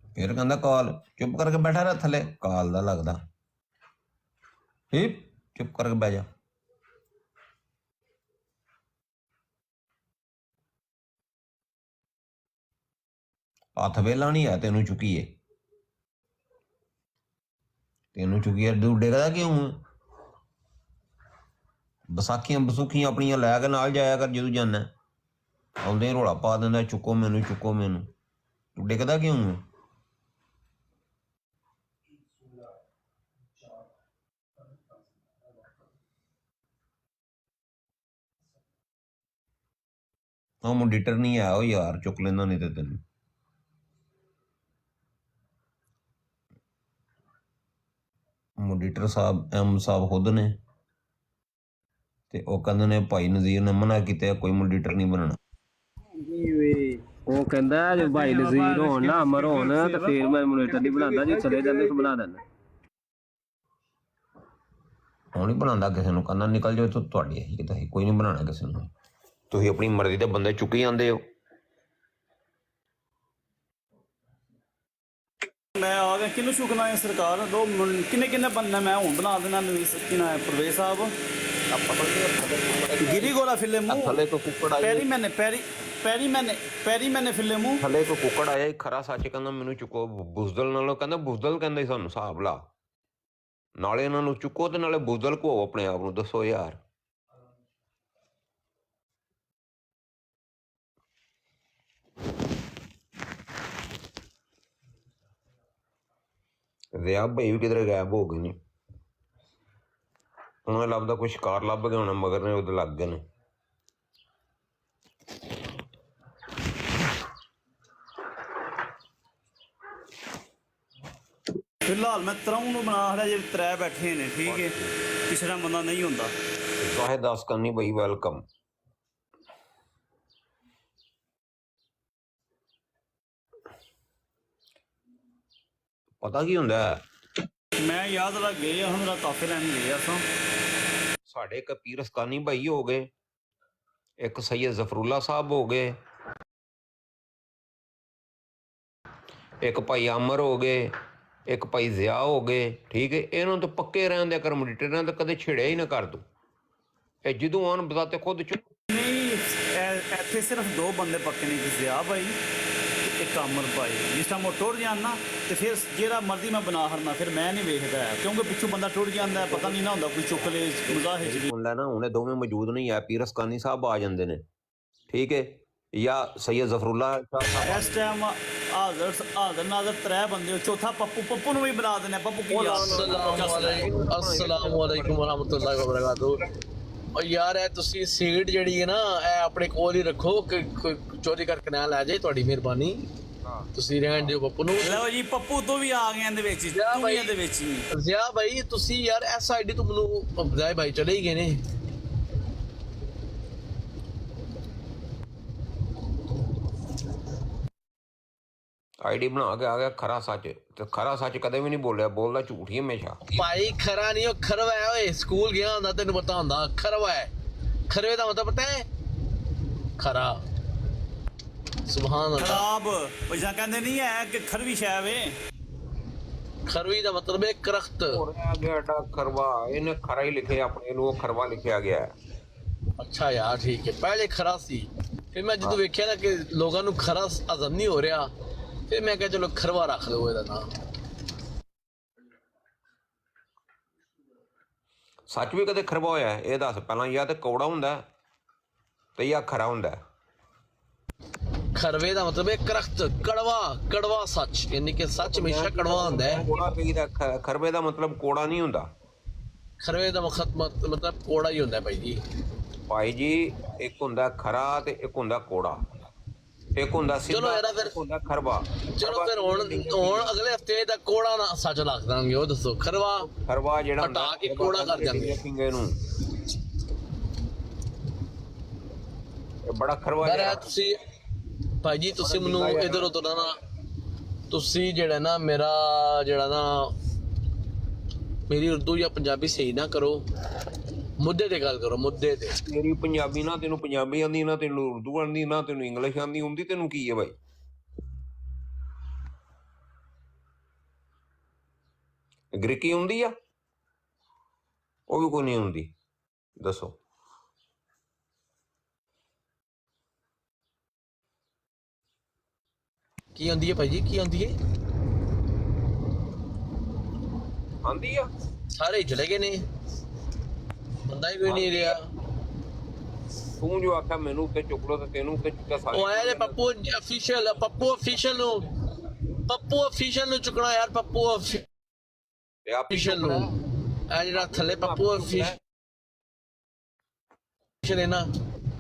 ਫਿਰ ਕਹਿੰਦਾ ਕਾਲ, ਚੁੱਪ ਕਰਕੇ ਬੈਠਾ ਰਹਿ ਥੱਲੇ, ਕਾਲ ਦਾ ਲੱਗਦਾ। ਠੀਕ, ਚੁੱਪ ਕਰਕੇ ਬਹਿ ਜਾ। ਹੱਥ ਵੇਲਾ ਨਹੀਂ ਹੈ ਤੈਨੂੰ ਚੁੱਕੀਏ, ਤੈਨੂੰ ਚੁੱਕੀਏ ਡੇਗਦਾ ਕਿਉਂ? ਬਸਾਖੀਆਂ ਬਸੂਖੀਆਂ ਆਪਣੀਆਂ ਲੈ ਕੇ ਨਾਲ ਜਾਇਆ ਕਰ ਜਦੋਂ ਜਾਣਾ, ਆਉਂਦੇ ਹੀ ਰੌਲਾ ਪਾ ਦਿੰਦਾ ਚੁੱਕੋ ਮੈਨੂੰ ਚੁੱਕੋ ਮੈਨੂੰ। ਤੂੰ ਡਿੱਗਦਾ ਕਿਉਂ? ਉਹ ਮੋਡੀਟਰ ਨਹੀਂ ਆਇਆ ਉਹ ਯਾਰ, ਚੁੱਕ ਲੈਂਦਾ ਨਹੀਂ ਤੇ ਤੈਨੂੰ। ਮੋਡੀਟਰ ਸਾਹਿਬ ਐਮ ਸਾਹਿਬ ਖੁਦ ਨੇ, ਤੇ ਉਹ ਕਹਿੰਦੇ ਨੇ ਭਾਈ ਨਜ਼ੀਰ ਨੇ ਮਨਾ ਕੀਤਾ ਕੋਈ ਮੋਡੀਟਰ ਨਹੀਂ ਬਣਨਾ। ਉਹ ਕਹਿੰਦਾ ਜੇ ਭਾਈ ਨਜ਼ੀਰ ਹੋਣ ਨਾ ਅਮਰ ਹੋਣ ਤੇ ਫੇਰ ਮੈਂ ਮੋਨੀਟਰ ਨਹੀਂ ਬਣਾਉਂਦਾ, ਜੇ ਚਲੇ ਜਾਂਦੇ ਤਾਂ ਬਣਾ ਦਿੰਦਾ। ਉਹ ਨਹੀਂ ਬਣਾਉਂਦਾ ਕਿਸੇ ਨੂੰ, ਕਹਿੰਦਾ ਨਿਕਲ ਜਾਓ ਇੱਥੋਂ, ਤੁਹਾਡੀ ਇਹੀ ਕਿਤੇ ਕੋਈ ਨਹੀਂ ਬਣਾਉਣਾ ਕਿਸੇ ਨੂੰ। ਤੁਸੀਂ ਆਪਣੀ ਮਰਜ਼ੀ ਦੇ ਬੰਦੇ ਚੁੱਕੀ ਜਾਂਦੇ ਹੋ। मैं आ गया किनू चुकना है सरकार दो किन्ने बनना मैं हूँ बना देना किना है परवेज साहब गिरी गोला फिले मुंह थले तो कुकड़ आया, पैरी मैंने फिले मुंह ਥੱਲੇ ਕੋ ਕੁੱਕੜ ਆਇਆ ਹੀ ਖਰਾ ਸੱਚ ਕਹਿੰਦਾ ਮੈਨੂੰ ਚੁੱਕੋ। ਬੁਜ਼ਦਲ ਨਾਲੋਂ ਕਹਿੰਦਾ ਬੁਜ਼ਦਲ ਕਹਿੰਦਾ ਸਾਨੂੰ ਹਿਸਾਬ ਲਾ, ਨਾਲੇ ਇਹਨਾਂ ਨੂੰ ਚੁੱਕੋ ਤੇ ਨਾਲੇ ਬੁਜ਼ਦਲ ਕੋ ਆਪਣੇ ਆਪ ਨੂੰ ਦੱਸੋ ਯਾਰ। ਰਿਆ ਭਾਈ ਵੀ ਕਿਧਰੇ ਗਾਇਬ ਹੋ ਗਏ ਨੇ, ਉਹਨਾਂ ਲੱਭਦਾ ਕੋਈ ਸ਼ਿਕਾਰ ਲੱਭ ਗਿਆ ਹੋਣਾ, ਮਗਰ ਨੇ ਉਹਦੇ ਲੱਗ ਗਏ ਨੇ। फिलहाल मैं त्राऊ ਨੂੰ ਬਣਾ ਰਿਹਾ ਜੇ ਤਰੇ ਬੈਠੇ ਨੇ ਠੀਕ ਹੈ, ਤੀਸਰਾ ਬੰਦਾ ਨਹੀਂ ਹੁੰਦਾ। ਚਾਹੇ 10 ਕਰਨੀ ਬਈ ਵੈਲਕਮ। ਪਤਾ ਕੀ ਹੁੰਦਾ ਮੈਂ ਯਾਦ ਰੱਖ ਗਏ ਹੁਣ ਮੇਰਾ ਕਾਫੇ ਲੈਣ ਗਏ ਅਸਾਂ। ਸਾਡੇ ਇੱਕ ਪੀਰ ਹਸਕਾਨੀ ਭਾਈ ਹੋ ਗਏ, ਇੱਕ ਸੈਯਦ ਜ਼ਫਰੁੱਲਾ ਸਾਹਿਬ ਹੋ ਗਏ, ਇੱਕ ਭਾਈ ਅਮਰ ਹੋ ਗਏ, ਇੱਕ ਭਾਈ ਜ਼ਿਆ ਹੋ ਗਏ। ਠੀਕ ਹੈ, ਇਹਨਾਂ ਨੂੰ ਤਾਂ ਪੱਕੇ ਰਹਿਣ ਦਿਆ ਕਰ, ਮੋਡੀਟਰਾਂ ਤਾਂ ਕਦੇ ਛੇੜਿਆ ਹੀ ਨਾ ਕਰ ਤੂੰ। ਇਹ ਜਦੋਂ ਆਉਣ ਬਤਾਤੇ ਖੁਦ ਨਹੀਂ ਇੱਥੇ ਸਿਰਫ ਦੋ ਬੰਦੇ ਪੱਕੇ ਨੇ, ਇੱਕ ਜ਼ਿਆ ਭਾਈ ਇੱਕ ਅਮਰ ਭਾਈ। ਜਿਸ ਟਾਈਮ ਉਹ ਟੁੱਟ ਜਾਣ ਨਾ ਤੇ ਫਿਰ ਜਿਹੜਾ ਮਰਜ਼ੀ ਮੈਂ ਬਣਾ ਹਰਨਾ, ਫਿਰ ਮੈਂ ਨਹੀਂ ਵੇਖਦਾ ਕਿਉਂਕਿ ਪਿੱਛੋਂ ਬੰਦਾ ਟੁੱਟ ਜਾਂਦਾ, ਪਤਾ ਨਹੀਂ ਨਾ ਹੁੰਦਾ ਕੋਈ ਚੁੱਕ ਲੇ ਮੁਜ਼ਾਹਿਰ ਜੀ ਹੁੰਦਾ ਨਾ। ਉਹਨੇ ਦੋਵੇਂ ਮੌਜੂਦ ਨਹੀਂ ਹੈ, ਪੀਰ ਹਸਕਾਨੀ ਸਾਹਿਬ ਆ ਜਾਂਦੇ ਨੇ ਠੀਕ ਹੈ, ਜਾਂ ਸੈਯਦ ਜ਼ਫਰੁੱਲਾ ਇਸ ਟਾਈਮ ਹਾਜ਼ਰ ਨਾਜ਼ਰ ਤਰੇ ਬੰਦੇ, ਚੌਥਾ ਪੱਪੂ ਨੂੰ ਵੀ ਬਣਾ ਦਿੰਦੇ। ਪੱਪੂ ਕੀ अस्सलाम वालेकुम वरहमतुल्लाहि वबरकातुहू। और यार ਇਹ ਤੁਸੀਂ ਸੀਟ ਜਿਹੜੀ ਹੈ ਨਾ ਇਹ ਆਪਣੇ ਕੋਲ ਹੀ ਰੱਖੋ ਕਿ ਕੋਈ ਚੋਰੀ ਕਰਕੇ ਨਾ ਲੈ ਜਾਏ, ਤੁਹਾਡੀ ਮਿਹਰਬਾਨੀ। ਤੁਸੀਂ ਰਹਿਣ ਦਿਓ ਪੱਪੂ ਨੂੰ। ਲਓ ਜੀ ਪੱਪੂ ਤੋਂ ਵੀ ਆ ਗਏ ਇਹਦੇ ਵਿੱਚ, ਦੁਨੀਆ ਦੇ ਵਿੱਚ ਹੀ। ਜ਼ਿਆ ਭਾਈ ਤੁਸੀਂ ਯਾਰ ਐਸ ਆਈਡੀ ਤੋਂ ਮੈਨੂੰ ਬਜਾਏ ਭਾਈ ਚਲੇ ਹੀ ਗਏ ਨੇ। ਆਈਡੀ ਬਣਾ ਕੇ ਆ ਗਿਆ ਖਰਾ ਸੱਚ, ਤੇ ਖਰਾ ਸੱਚ ਕਦੇ ਵੀ ਨਹੀਂ ਬੋਲਿਆ, ਬੋਲਦਾ ਝੂਠ ਹੀ ਹਮੇਸ਼ਾ। ਭਾਈ ਖਰਾ ਨਹੀਂ ਉਹ ਖਰਵਾ ਹੈ ਓਏ, ਸਕੂਲ ਗਿਆ ਹੁੰਦਾ ਤੈਨੂੰ ਪਤਾ ਹੁੰਦਾ ਖਰਵਾ ਹੈ। ਖਰਵੇ ਦਾ ਮਤਲਬ ਪਤਾ ਹੈ? ਖਰਾ। ਸੁਭਾਨ ਅੱਲਾਹ। ਖਰਾਬ ਉਹ ਜਾਂ ਕਹਿੰਦੇ ਨਹੀਂ ਹੈ ਕਿ ਖਰਵੀ ਸ਼ੈ ਵੇ। ਖਰਵੀ ਦਾ ਮਤਲਬ ਹੈ ਕਰਖਤ। ਆ ਗਿਆ ਖਰਵਾ, ਇਹਨੇ ਖਰਾ ਹੀ ਲਿਖਿਆ ਆਪਣੇ ਨੂੰ, ਖਰਵਾ ਲਿਖਿਆ ਗਿਆ ਹੈ। ਅੱਛਾ ਯਾਰ ਠੀਕ ਹੈ, ਪਹਿਲੇ ਖਰਾ ਸੀ, ਫਿਰ ਮੈਂ ਜਦੋਂ ਵੇਖਿਆ ਨਾ ਕਿ ਲੋਕਾਂ ਨੂੰ ਖਰਾ ਹਜ਼ਮ ਨਹੀਂ ਹੋ ਰਿਹਾ, ਫਿਰ ਮੈਂ ਕਿਹਾ ਚਲੋ ਖਰਵਾ ਰੱਖ ਲਓ ਇਹਦਾ ਨਾਮ। ਸੱਚ ਵੀ ਕਦੇ ਖਰਵਾ ਹੋਇਆ ਇਹ ਦੱਸ ਪਹਿਲਾਂ, ਜਾਂ ਤੇ ਕੌੜਾ ਹੁੰਦਾ ਤੇ ਜਾਂ ਖਰਾ ਹੁੰਦਾ। ਖਰਵੇ ਦਾ ਮਤਲਬ ਹੈ ਕਰਖਤ, ਕੜਵਾ, ਕੜਵਾ ਸੱਚ, ਯਾਨੀ ਕਿ ਸੱਚ ਹਮੇਸ਼ਾ ਕੜਵਾ ਹੁੰਦਾ ਹੈ। ਕੋੜਾ ਪੀਦਾ, ਖਰਵੇ ਦਾ ਮਤਲਬ ਕੋੜਾ ਨਹੀਂ ਹੁੰਦਾ। ਖਰਵੇ ਦਾ ਮਤਲਬ ਕੋੜਾ ਹੀ ਹੁੰਦਾ ਭਾਈ ਜੀ। ਭਾਈ ਜੀ ਇੱਕ ਹੁੰਦਾ ਖਰਾ ਤੇ ਇੱਕ ਹੁੰਦਾ ਕੋੜਾ, ਇੱਕ ਹੁੰਦਾ ਚਲੋ ਯਾਰ ਫਿਰ ਹੁੰਦਾ ਖਰਵਾ। ਚਲੋ ਫਿਰ ਹੁਣ ਅਗਲੇ ਹਫਤੇ ਦਾ ਕੋੜਾ ਨਾ ਸੱਚ ਲੱਗ ਦਾਂਗੇ। ਉਹ ਦੱਸੋ ਖਰਵਾ ਜਿਹੜਾ ਹੁੰਦਾ ਹਟਾ ਕੇ ਕੋੜਾ ਕਰ ਜਾਂਦੇ ਫਿੰਗੇ ਨੂੰ। ਇਹ ਬੜਾ ਖਰਵਾ ਪਰ ਜਿਹਾ। ਤੁਸੀਂ ਭਾਈ ਜੀ ਤੁਸੀਂ ਮੈਨੂੰ ਇਧਰ ਉਧਰ ਨਾ ਤੁਸੀਂ ਜਿਹੜਾ ਨਾ ਮੇਰਾ ਜਿਹੜਾ ਨਾ ਮੇਰੀ ਉਰਦੂ ਜਾਂ ਪੰਜਾਬੀ ਸਹੀ ਨਾ ਕਰੋ, ਮੁੱਦੇ ਤੇ ਗੱਲ ਕਰੋ, ਮੁੱਦੇ ਤੇ। ਤੇਰੀ ਪੰਜਾਬੀ ਨਾ ਤੈਨੂੰ ਪੰਜਾਬੀ ਆਉਂਦੀ, ਨਾ ਤੈਨੂੰ ਉਰਦੂ ਆਉਂਦੀ, ਨਾ ਤੈਨੂੰ ਇੰਗਲਿਸ਼ ਆਉਂਦੀ, ਹੁੰਦੀ ਤੈਨੂੰ ਕੀ ਹੈ ਬਾਈ? ਗ੍ਰੀਕੀ ਹੁੰਦੀ ਆ? ਉਹ ਵੀ ਕੋਈ ਨਹੀਂ ਹੁੰਦੀ। ਦੱਸੋ ਕੀ ਆਉਂਦੀ ਹੈ ਭਾਈ ਜੀ, ਕੀ ਆਉਂਦੀ ਹੈ? ਆਉਂਦੀ ਆ? ਸਾਰੇ ਹੀ ਚਲੇ ਗਏ ਨੇ, ਬੰਦਾ ਹੀ ਕੋਈ ਨਹੀਂ ਰਿਹਾ। ਤੂੰ ਜੋ ਆਖਿਆ ਮੈਨੂੰ ਉੱਤੇ ਚੁੱਕ ਲੋ ਤੇ ਤੈਨੂੰ ਉੱਤੇ ਚੁੱਕਿਆ ਸਾਰੇ। ਉਹ ਆਇਆ ਨੇ ਪੱਪੂ ਅਫੀਸ਼ੀਅਲ, ਪੱਪੂ ਅਫੀਸ਼ੀਅਲ ਨੂੰ ਚੁੱਕਣਾ ਯਾਰ, ਪੱਪੂ ਤੇ ਆਪ ਹੀ ਅਫੀਸ਼ੀਅਲ ਨੂੰ। ਇਹ ਜਿਹੜਾ ਥੱਲੇ ਪੱਪੂ ਅਫੀਸ਼ੀਅਲ ਹੈ ਨਾ,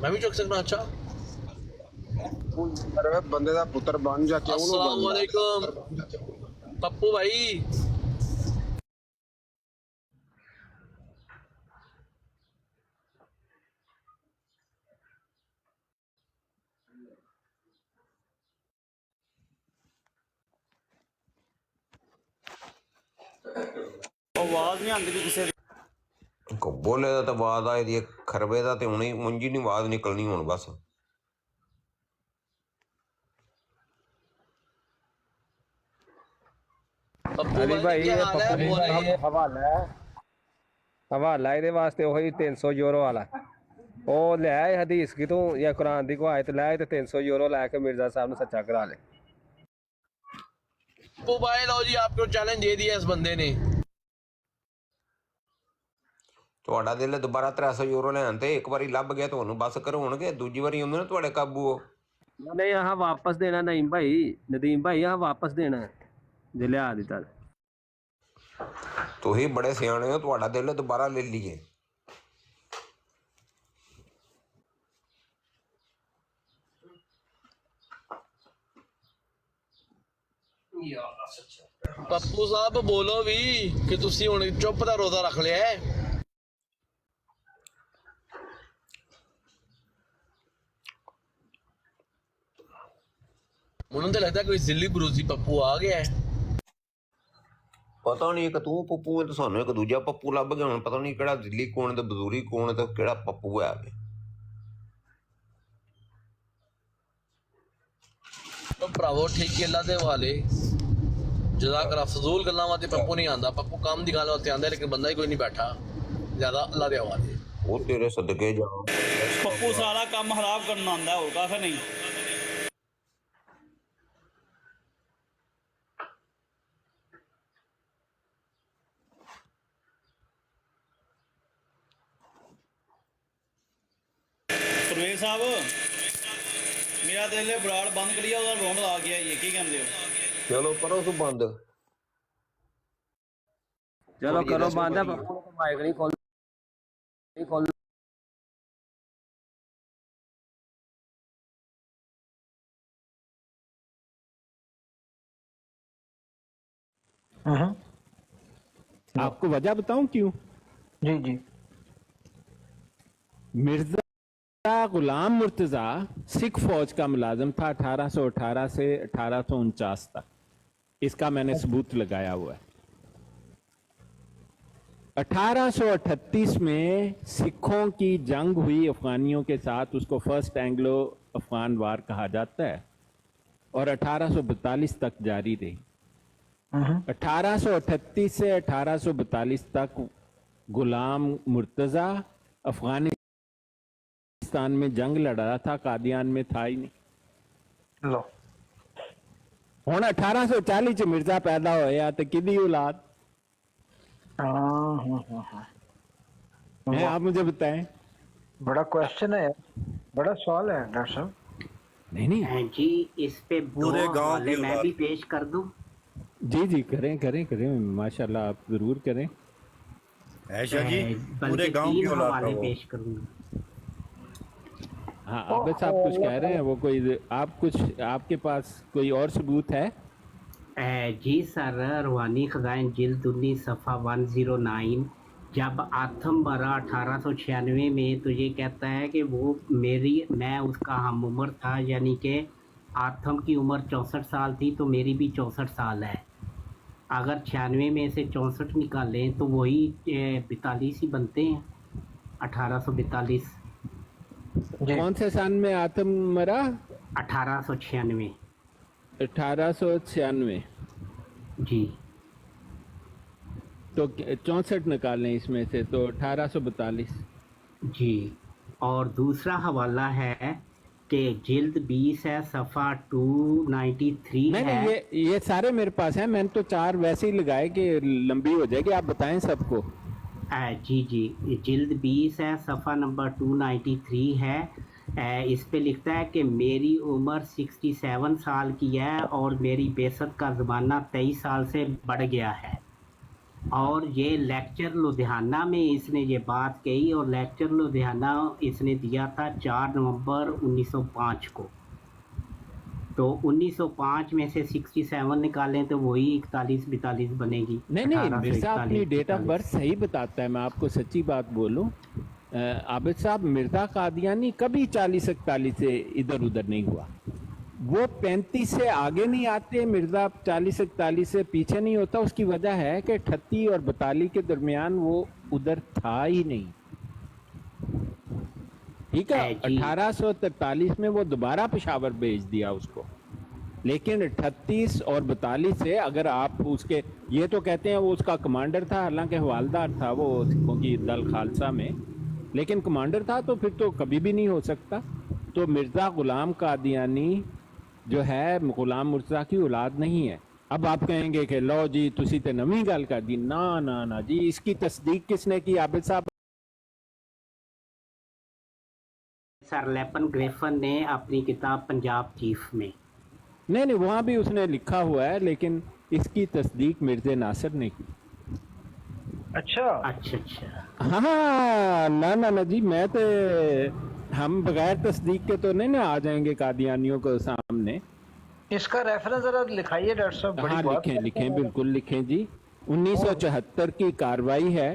ਮੈਂ ਵੀ ਚੁੱਕ ਸਕਦਾ। ਅੱਛਾ ਬੰਦੇ ਦਾ ਪੁੱਤਰ ਬਣ ਜਾ ਕੇ अस्सलाम वालेकुम पप्पू भाई। ਆਵਾਜ਼ ਨਹੀਂ ਆਉਂਦੀ ਵੀ ਕਿਸੇ ਦੀ। ਬੋਲੇ ਦਾ ਤਾਂ ਆਵਾਜ਼ ਆਈ ਦੀ, ਖਰਵੇ ਦਾ ਤੇ ਹੁਣੇ ਮੁੰਜੀ ਨਹੀਂ ਆਵਾਜ਼ ਨਿਕਲਣੀ ਹੁਣ ਬਸ। अली भाई हवाला ਇਹਦੇ ਵਾਸਤੇ ਉਹੀ 300 ਯੂਰੋ ਵਾਲਾ। ਉਹ ਲੈ ਆਏ ਹਦੀਸ ਕੀ ਤੂੰ ਜਾਂ ਕੁਰਾਨ ਦੀ ਕੋਈ ਆਇਤ ਲੈ ਆਏ ਤੇ 300 ਯੂਰੋ ਲੈ ਕੇ ਮਿਰਜ਼ਾ ਸਾਹਿਬ ਨੂੰ ਸੱਚਾ ਕਰਾ ਲੈ। पप्पू भाई लो जी, आपको चैलेंज दे दिया इस बंदे ने। ਤੁਹਾਡਾ ਦਿਲ ਦੁਬਾਰਾ 300 ਯੂਰੋ ਲੈਣ ਤੇ ਇੱਕ ਵਾਰੀ ਲੱਭ ਗਿਆ ਤੁਹਾਨੂੰ ਬਸ ਕਰਵਾਉਣਗੇ, ਦੂਜੀ ਵਾਰੀ ਹੁੰਦੇ ਨਾ ਤੁਹਾਡੇ ਕਾਬੂ ਉਹ। ਨਹੀਂ ਆਹ ਵਾਪਸ ਦੇਣਾ ਨਈਮ ਭਾਈ, ਨਦੀਮ ਭਾਈ ਆਹ ਵਾਪਸ ਦੇਣਾ ਜੇ ਲਿਆ ਦਿੱਤਾ। ਤੁਸੀਂ ਬੜੇ ਸਿਆਣੇ ਹੋ, ਤੁਹਾਡਾ ਦਿਲ ਦੁਬਾਰਾ ਲੈ ਲਈਏ। पप्पू साहब बोलो भी कि तुसी हुण चुप दा रोजा रख लिया है। मुझे तो लगता है कोई जिली बरूसी पप्पू आ गया है। ਪਤਾ ਨਹੀਂ ਇੱਕ ਤੂੰ ਪੱਪੂ ਹੈ ਤੇ ਸਾਨੂੰ ਇੱਕ ਦੂਜਾ ਪੱਪੂ ਲੱਭ ਗਿਆ। ਹੁਣ ਪਤਾ ਨਹੀਂ ਕਿਹੜਾ ਦਿੱਲੀ ਕੌਣ ਤੇ ਬਜ਼ੂਰੀ ਕੌਣ ਤੇ ਕਿਹੜਾ ਪੱਪੂ ਹੈ। तो भरावो ठीक है अल्लाह दे वाले जज़ाकल्लाह। फजूल गल्लां वास्ते पप्पू नहीं आंदा, पप्पू काम दी गल वास्ते आंदा, लेकिन बंदा ही कोई नहीं बैठा ज्यादा अल्लाह दे हवाले। ਉਹ ਤੇਰੇ ਸਦਕੇ ਜਾ। ਪੱਪੂ ਸਾਰਾ ਕੰਮ ਖਰਾਬ ਕਰਨ ਆਉਂਦਾ, ਹੋਰ ਕਾਫੀ ਨਹੀਂ। परवेज साहब मेरा दिल बराड़ बंद करिए, ਉਹਦਾ ਰੌਂਡ ਲਾ ਗਿਆ। ਇਹ ਕੀ ਕਹਿੰਦੇ ਹੋ? ਚਲੋ ਕਰੋ ਤੂੰ ਬੰਦ। ਚਲੋ ਕਰੋ ਬੰਦ। ਪੱਪੂ ਨੂੰ ਮਾਈਕ ਨਹੀਂ ਖੋਲ। आपको वजह बताऊं क्यों? जी जी। मिर्जा गुलाम मुर्तजा सिख फौज का मुलाजिम था 1818 से 1849 तक। इसका मैंने सबूत लगाया हुआ है। 1838 में सिखों की जंग हुई अफगानियों के साथ, उसको फर्स्ट एंग्लो अफगान वार कहा जाता है, और 1842 तक जारी रही। 1838 से 1842 तक गुलाम मुर्तजा अफगानिस्तान में जंग लड़ रहा था, कादियान में था ही नहीं। लो हुण 1840 च मिर्जा पैदा होया ते किदी औलाद है? आप मुझे बताएं। बड़ा क्वेश्चन है, बड़ा सवाल है डॉक्टर साहब। नहीं जी इस पे पूरे गांव की मैं भी पेश कर दूं? जी जी करें करें करें, माशाल्लाह आप जरूर करें। ऐशा जी पूरे गांव की औलाद पेश करूंगा। हाँ आबिद साहब कुछ कह रहे हैं, वो कोई आप कुछ आपके पास कोई और सबूत है? जी सर, रूहानी खजाइन जिल्द 19 सफ़ा 109 जब आथम मरा 1896 में तो ये कहता है कि वो मैं उसका हम उम्र था, यानी कि आथम की उम्र 64 साल थी तो मेरी भी 64 साल है। अगर 96 में से 64 निकालें तो वही 42 ही बनते हैं, 1842। कौन से साल में आतम मरा? 1896। 1896 जी। तो 64 निकालें इसमें से तो 1842। जी। और दूसरा हवाला है कि जिल्द 20 है, सफ़ा 293 है। नहीं, ये सारे मेरे पास हैं, मैंने तो 4 वैसे ही लगाए कि लंबी हो जाएगी, आप बताएं सबको। जी जी, जिल्द 20 है, सफ़ा नंबर 293 है। इस पे लिखता है कि मेरी उम्र 67 साल की है और मेरी बेसत का ज़माना 23 साल से बढ़ गया है। और ये लेक्चर लुधियाना में इसने ये बात कही, और लेक्चर लुधियाना इसने दिया था 4 नवंबर 1905 को। तो 1905 में से 67 निकालें तो वही 41-42 बनेगी। नहीं, मिर्जा अपनी डेट ऑफ बर्थ सही बताता है, मैं आपको सच्ची बात बोलूं। आबिद साहब, मिर्जा कादियानी कभी 40-41 से इधर उधर नहीं हुआ। वो 35 से आगे नहीं आते, मिर्जा 40-41 से पीछे नहीं होता। उसकी वजह है कि 38 और 42 के दरमियान वो उधर था ही नहीं। ठीक है, 1843 में वो दोबारा पेशावर भेज दिया उसको, लेकिन 38 और 42 से अगर आप उसके, ये तो कहते हैं वो उसका कमांडर था, हालांकि हवालदार था वो सिखों की दल खालसा में, लेकिन कमांडर था तो फिर तो कभी भी नहीं हो सकता। तो मिर्ज़ा गुलाम कादियानी जो है गुलाम मुर्तज़ा की औलाद नहीं है। अब आप कहेंगे कि लो जी तुसी ते नवी गल कर दी। ना ना ना जी, इसकी तस्दीक किसने की आबिद साहब? सर लेपन ग्रेफन ने अपनी किताब पंजाब चीफ में। नहीं, वहाँ भी उसने लिखा हुआ है, लेकिन इसकी तस्दीक मिर्ज़ा नासिर ने की। अच्छा अच्छा अच्छा। हाँ, ना जी, मैं तो, हम बगैर तस्दीक के तो नहीं ना आ जाएंगे कादियानियों को सामने। इसका रेफरेंस जरा लिखाइए डॉक्टर साहब। हाँ, लिखें बिल्कुल लिखें जी। 1974 की कार्रवाई है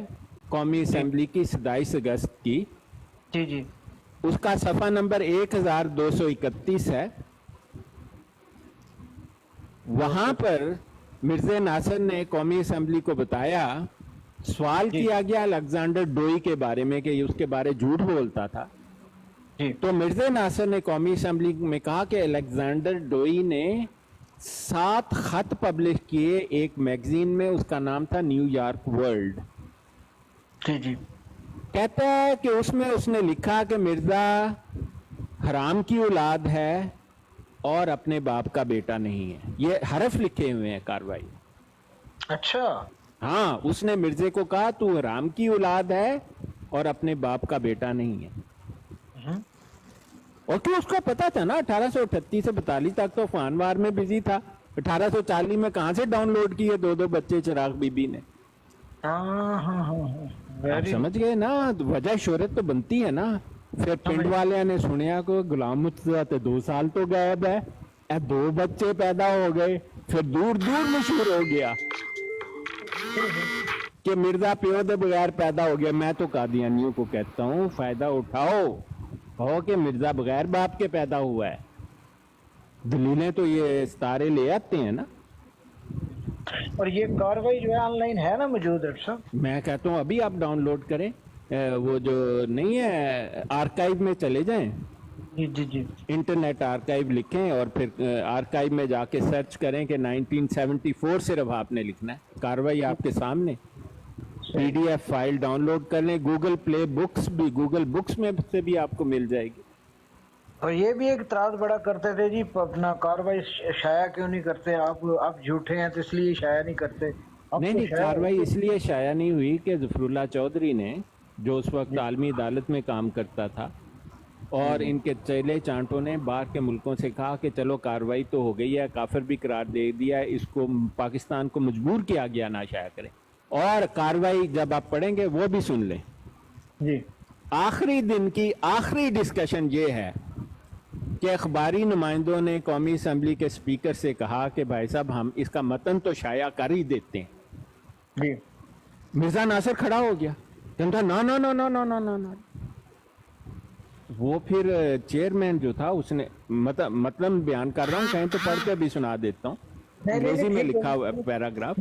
कौमी असेंबली की 27 अगस्त की। जी जी। उसका सफ़ा नंबर 1231 है। वहां पर मिर्ज़ा नासिर ने कौमी असेंबली को बताया, सवाल किया गया अलेक्जेंडर डोई के बारे में कि उसके बारे झूठ बोलता था। तो मिर्ज़ा नासिर ने कौमी असेंबली में कहा कि अलेक्जेंडर डोई ने 7 खत पब्लिश किए एक मैगजीन में, उसका नाम था न्यूयॉर्क वर्ल्ड। जी जी। कहता है कि उसमें उसने लिखा कि मिर्ज़ा हराम की औलाद है और अपने बाप का बेटा नहीं है। ये हरफ लिखे हुए हैं कार्रवाई। अच्छा। हाँ, उसने मिर्जे को कहा तू हराम की औलाद है और अपने बाप का बेटा नहीं है। और क्यों, उसको पता था ना 1838 से 42 तक तो अफगानवार में बिजी था। 1840 में कहां से डाउनलोड किए 2 बच्चे चिराग बीबी ने। आप समझ गए ना, वजह शोहरत तो बनती है ना। फिर पिंड वाले ने सुनिया को गुलाम मुर्तज़ा तो 2 साल तो गायब है, 2 बच्चे पैदा हो गए, फिर दूर दूर मशहूर हो गया कि मिर्जा प्यो दे बगैर पैदा हो गया। मैं तो कादियानियों को कहता हूँ, फायदा उठाओ, कहो कि मिर्जा बगैर बाप के पैदा हुआ है। दलीलें तो ये सितारे ले आते हैं ना। और ये कार्रवाई जो है ऑनलाइन है ना मौजूद डॉक्टर साहब? मैं कहता हूँ अभी आप डाउनलोड करें, वो जो नहीं है आर्काइव में चले जाएं। जी जी जी। इंटरनेट आर्काइव लिखें और फिर आर्काइव में जाके सर्च करें कि 1974 सिर्फ आपने लिखना है। कार्रवाई आपके सामने, पीडीएफ फाइल डाउनलोड कर लें। गूगल प्ले बुक्स भी, गूगल बुक्स में से भी आपको मिल जाएगी। और ये भी एक इतराज बड़ा करते थे जी, अपना कार्रवाई शाया क्यों नहीं करते आप झूठे हैं तो इसलिए शाया नहीं करते। नहीं, कार्रवाई इसलिए शाया नहीं हुई कि ज़फ़रुल्लाह चौधरी ने, जो उस वक्त आलमी अदालत में काम करता था, और इनके चेले चांटों ने बाहर के मुल्कों से कहा कि चलो कार्रवाई तो हो गई है, काफिर भी करार दे दिया है, इसको पाकिस्तान को मजबूर किया गया ना शाया करें। और कार्रवाई जब आप पढ़ेंगे वो भी सुन लें जी। आखिरी दिन की आखिरी डिस्कशन ये है कि अखबारी नुमाइंदों ने कौमी असम्बली के स्पीकर से कहा कि भाई साहब हम इसका मतन तो शाया कर ही देते हैं। जी। मिर्जा नासिर खड़ा हो गया, कहता ना ना ना ना ना ना ना ना। वो फिर चेयरमैन जो था उसने मतलब बयान कर रहा हूँ, कहीं तो पढ़ के भी सुना देता हूँ, अंग्रेजी में लिखा हुआ पैराग्राफ।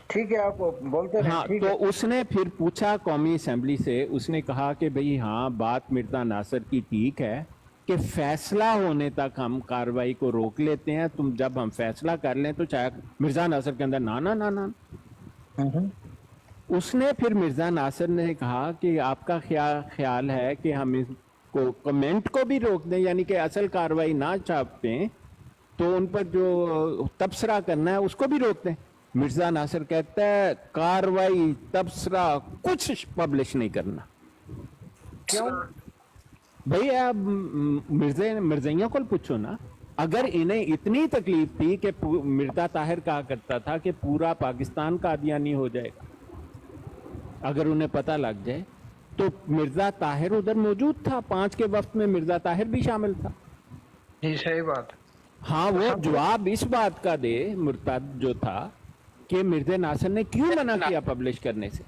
ठीक है, आप बोलते रहे। हाँ, तो उसने फिर पूछा कौमी असेंबली से, उसने कहा कि भाई हाँ बात मिर्जा नासिर की ठीक है कि फैसला होने तक हम कार्रवाई को रोक लेते हैं, तुम जब हम फैसला कर लें तो चाहे मिर्जा नासिर के अंदर ना ना ना ना। उसने फिर मिर्जा नासिर ने कहा कि आपका ख्याल है कि हम इसको कमेंट को भी रोक दें, यानी कि असल कार्रवाई ना छापें तो उन पर जो तबसरा करना है उसको भी रोक दें। मिर्जा नासिर कहता है कार्रवाई तबसरा कुछ पब्लिश नहीं करना। क्यों भाई आप मिर्जाइयों को पूछो ना, अगर इन्हें इतनी तकलीफ थी कि मिर्जा ताहिर कहा करता था कि पूरा पाकिस्तान कादियानी हो जाएगा अगर उन्हें पता लग जाए, तो मिर्जा ताहिर उधर मौजूद था, 5 के वक्त में मिर्जा ताहिर भी शामिल था। जी सही बात। हाँ, वो जवाब इस बात का दे मुर्तद जो था कि मिर्जा नासिर ने क्यों मना किया पब्लिश करने से।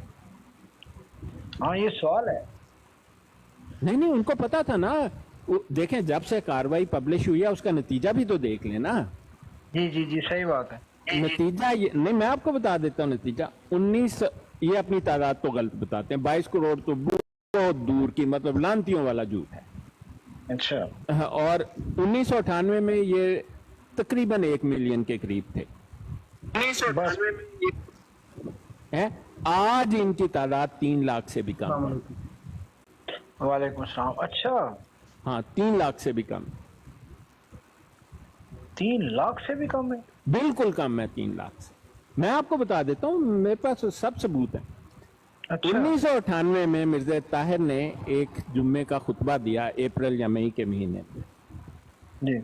हाँ ये सवाल है। नहीं उनको पता था ना। देखें जब से कार्रवाई पब्लिश हुई है उसका नतीजा भी तो देख लेना। जी जी जी सही बात है। नतीजा ये नहीं, मैं आपको बता देता हूँ नतीजा। 19, ये अपनी तादाद तो गलत बताते हैं, 22 करोड़ तो बहुत दूर की, मतलब लांतियों वाला झूठ है। अच्छा। और 1998 में ये तकरीबन 1 मिलियन के करीब थे। 1998 में है, आज इनकी तादाद 3 लाख से भी कम है। वालेकुम अस्सलाम। अच्छा, हाँ 3 लाख से भी कम। 3 लाख से भी कम है? बिल्कुल कम है 3 लाख से। मैं आपको बता देता हूँ, मेरे पास सब सबूत है। अच्छा। 1998 में मिर्जा ताहिर ने एक जुम्मे का खुतबा दिया, अप्रैल या मई के महीने में। जी।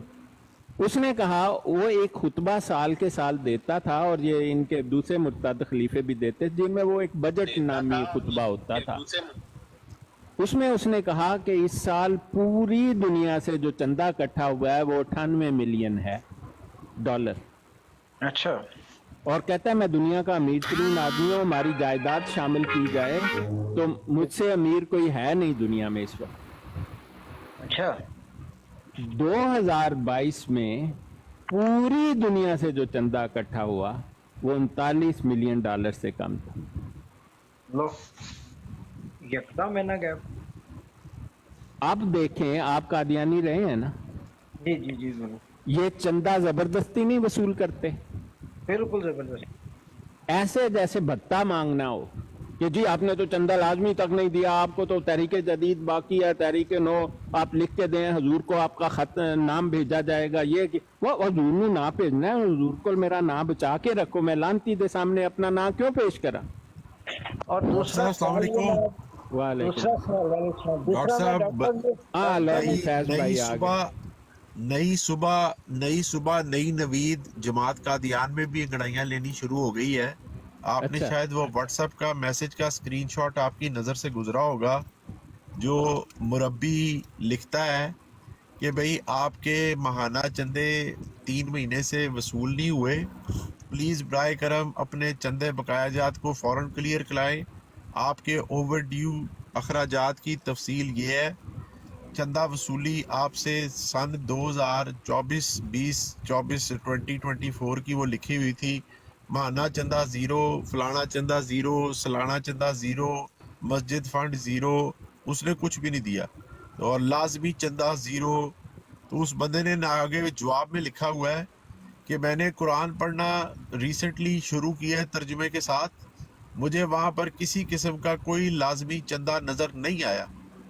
उसने कहा वो एक खुतबा साल के साल देता था, और ये इनके दूसरे मुर्तद खलीफे भी देते, जिनमें वो एक बजट नामी खुतबा होता था। उसमें उसने कहा कि इस साल पूरी दुनिया से जो चंदा इकट्ठा हुआ है वो 98 मिलियन है डॉलर। अच्छा। और कहता है मैं दुनिया का अमीर तरीन आदमी हूँ, हमारी जायदाद शामिल की जाए तो मुझसे अमीर कोई है नहीं दुनिया में इस वक्त। अच्छा। 2022 में पूरी दुनिया से जो चंदा इकट्ठा हुआ वो 39 मिलियन डॉलर से कम था। लो, यकदम है ना गैप। अब देखें, आप कादियानी रहे हैं ना? जी जी जी जरूर। ये चंदा जबरदस्ती नहीं वसूल करते, बिल्कुल जबरदस्त। ऐसे जैसे भत्ता मांगना हो कि जी आपने तो चंदा लाजमी तक नहीं दिया, आपको तो तहरीक जदीद बाकी है, तहरीक नो आप लिख के दें, हजूर को आपका खत नाम भेजा जाएगा। ये कि वो हजूर ने ना भेजना है, हजूर को मेरा नाम बचा के रखो, मैं लानती दे सामने अपना नाम क्यों पेश करा। और दूसरा नई सुबह नई नवीद जमात कादियान में भी अंगड़ाइयाँ लेनी शुरू हो गई है। आपने अच्छा। शायद वो व्हाट्सएप का मैसेज का स्क्रीनशॉट आपकी नज़र से गुजरा होगा, जो मुरब्बी लिखता है कि भाई आपके माहाना चंदे 3 महीने से वसूल नहीं हुए, प्लीज़ बराए करम अपने चंदे बकायाजात को फ़ौरन क्लियर कराएं। आपके ओवर ड्यू अखराजात की तफसील ये है, चंदा वसूली आपसे सन 2024 की वो लिखी हुई थी, माहाना चंदा 0, फलाना चंदा 0, सालाना चंदा 0, मस्जिद फंड 0, उसने कुछ भी नहीं दिया, और लाजमी चंदा 0। तो उस बंदे ने आगे जवाब में लिखा हुआ है कि मैंने कुरान पढ़ना रिसेंटली शुरू किया है तर्जुमे के साथ, मुझे वहाँ पर किसी किस्म का कोई लाजमी चंदा नज़र नहीं आया,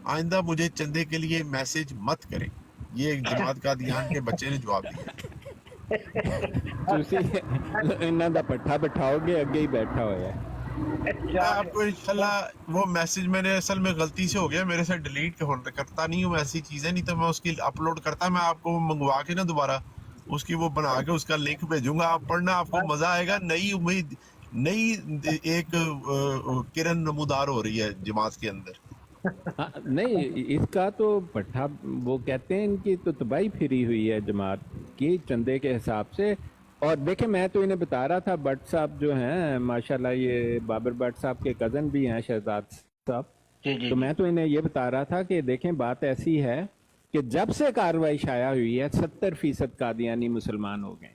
आइंदा मुझे चंदे के लिए मैसेज मत करें। ये एक जमात कादियान के बच्चे ने जवाब दिया। इन्हां दा पट्ठा बिठाओगे, आगे ही बैठा हुआ है। आपको इंशाल्लाह वो मैसेज मैंने असल में गलती से हो गया, मेरे से डिलीट करता नहीं हूँ ऐसी चीजें, नहीं तो मैं उसकी अपलोड करता, मैं आपको मंगवा के ना दोबारा उसकी वो बना के उसका लिंक भेजूंगा, आप पढ़ना, आपको मजा आएगा। नई उम्मीद, नई एक किरण नमूदार हो रही है जमात के अंदर। हाँ, नहीं इसका तो पट्ठा वो कहते हैं इनकी तो तबाही फिरी हुई है जमात की चंदे के हिसाब से। और देखे मैं तो इन्हें बता रहा था, भट्ट साहब जो हैं माशाल्लाह, ये बाबर भट्ट साहब के कज़न भी हैं शहजाद साहब, जी जी तो मैं तो इन्हें ये बता रहा था कि देखें बात ऐसी है कि जब से कार्रवाई शाया हुई है 70% कादियानी मुसलमान हो गए।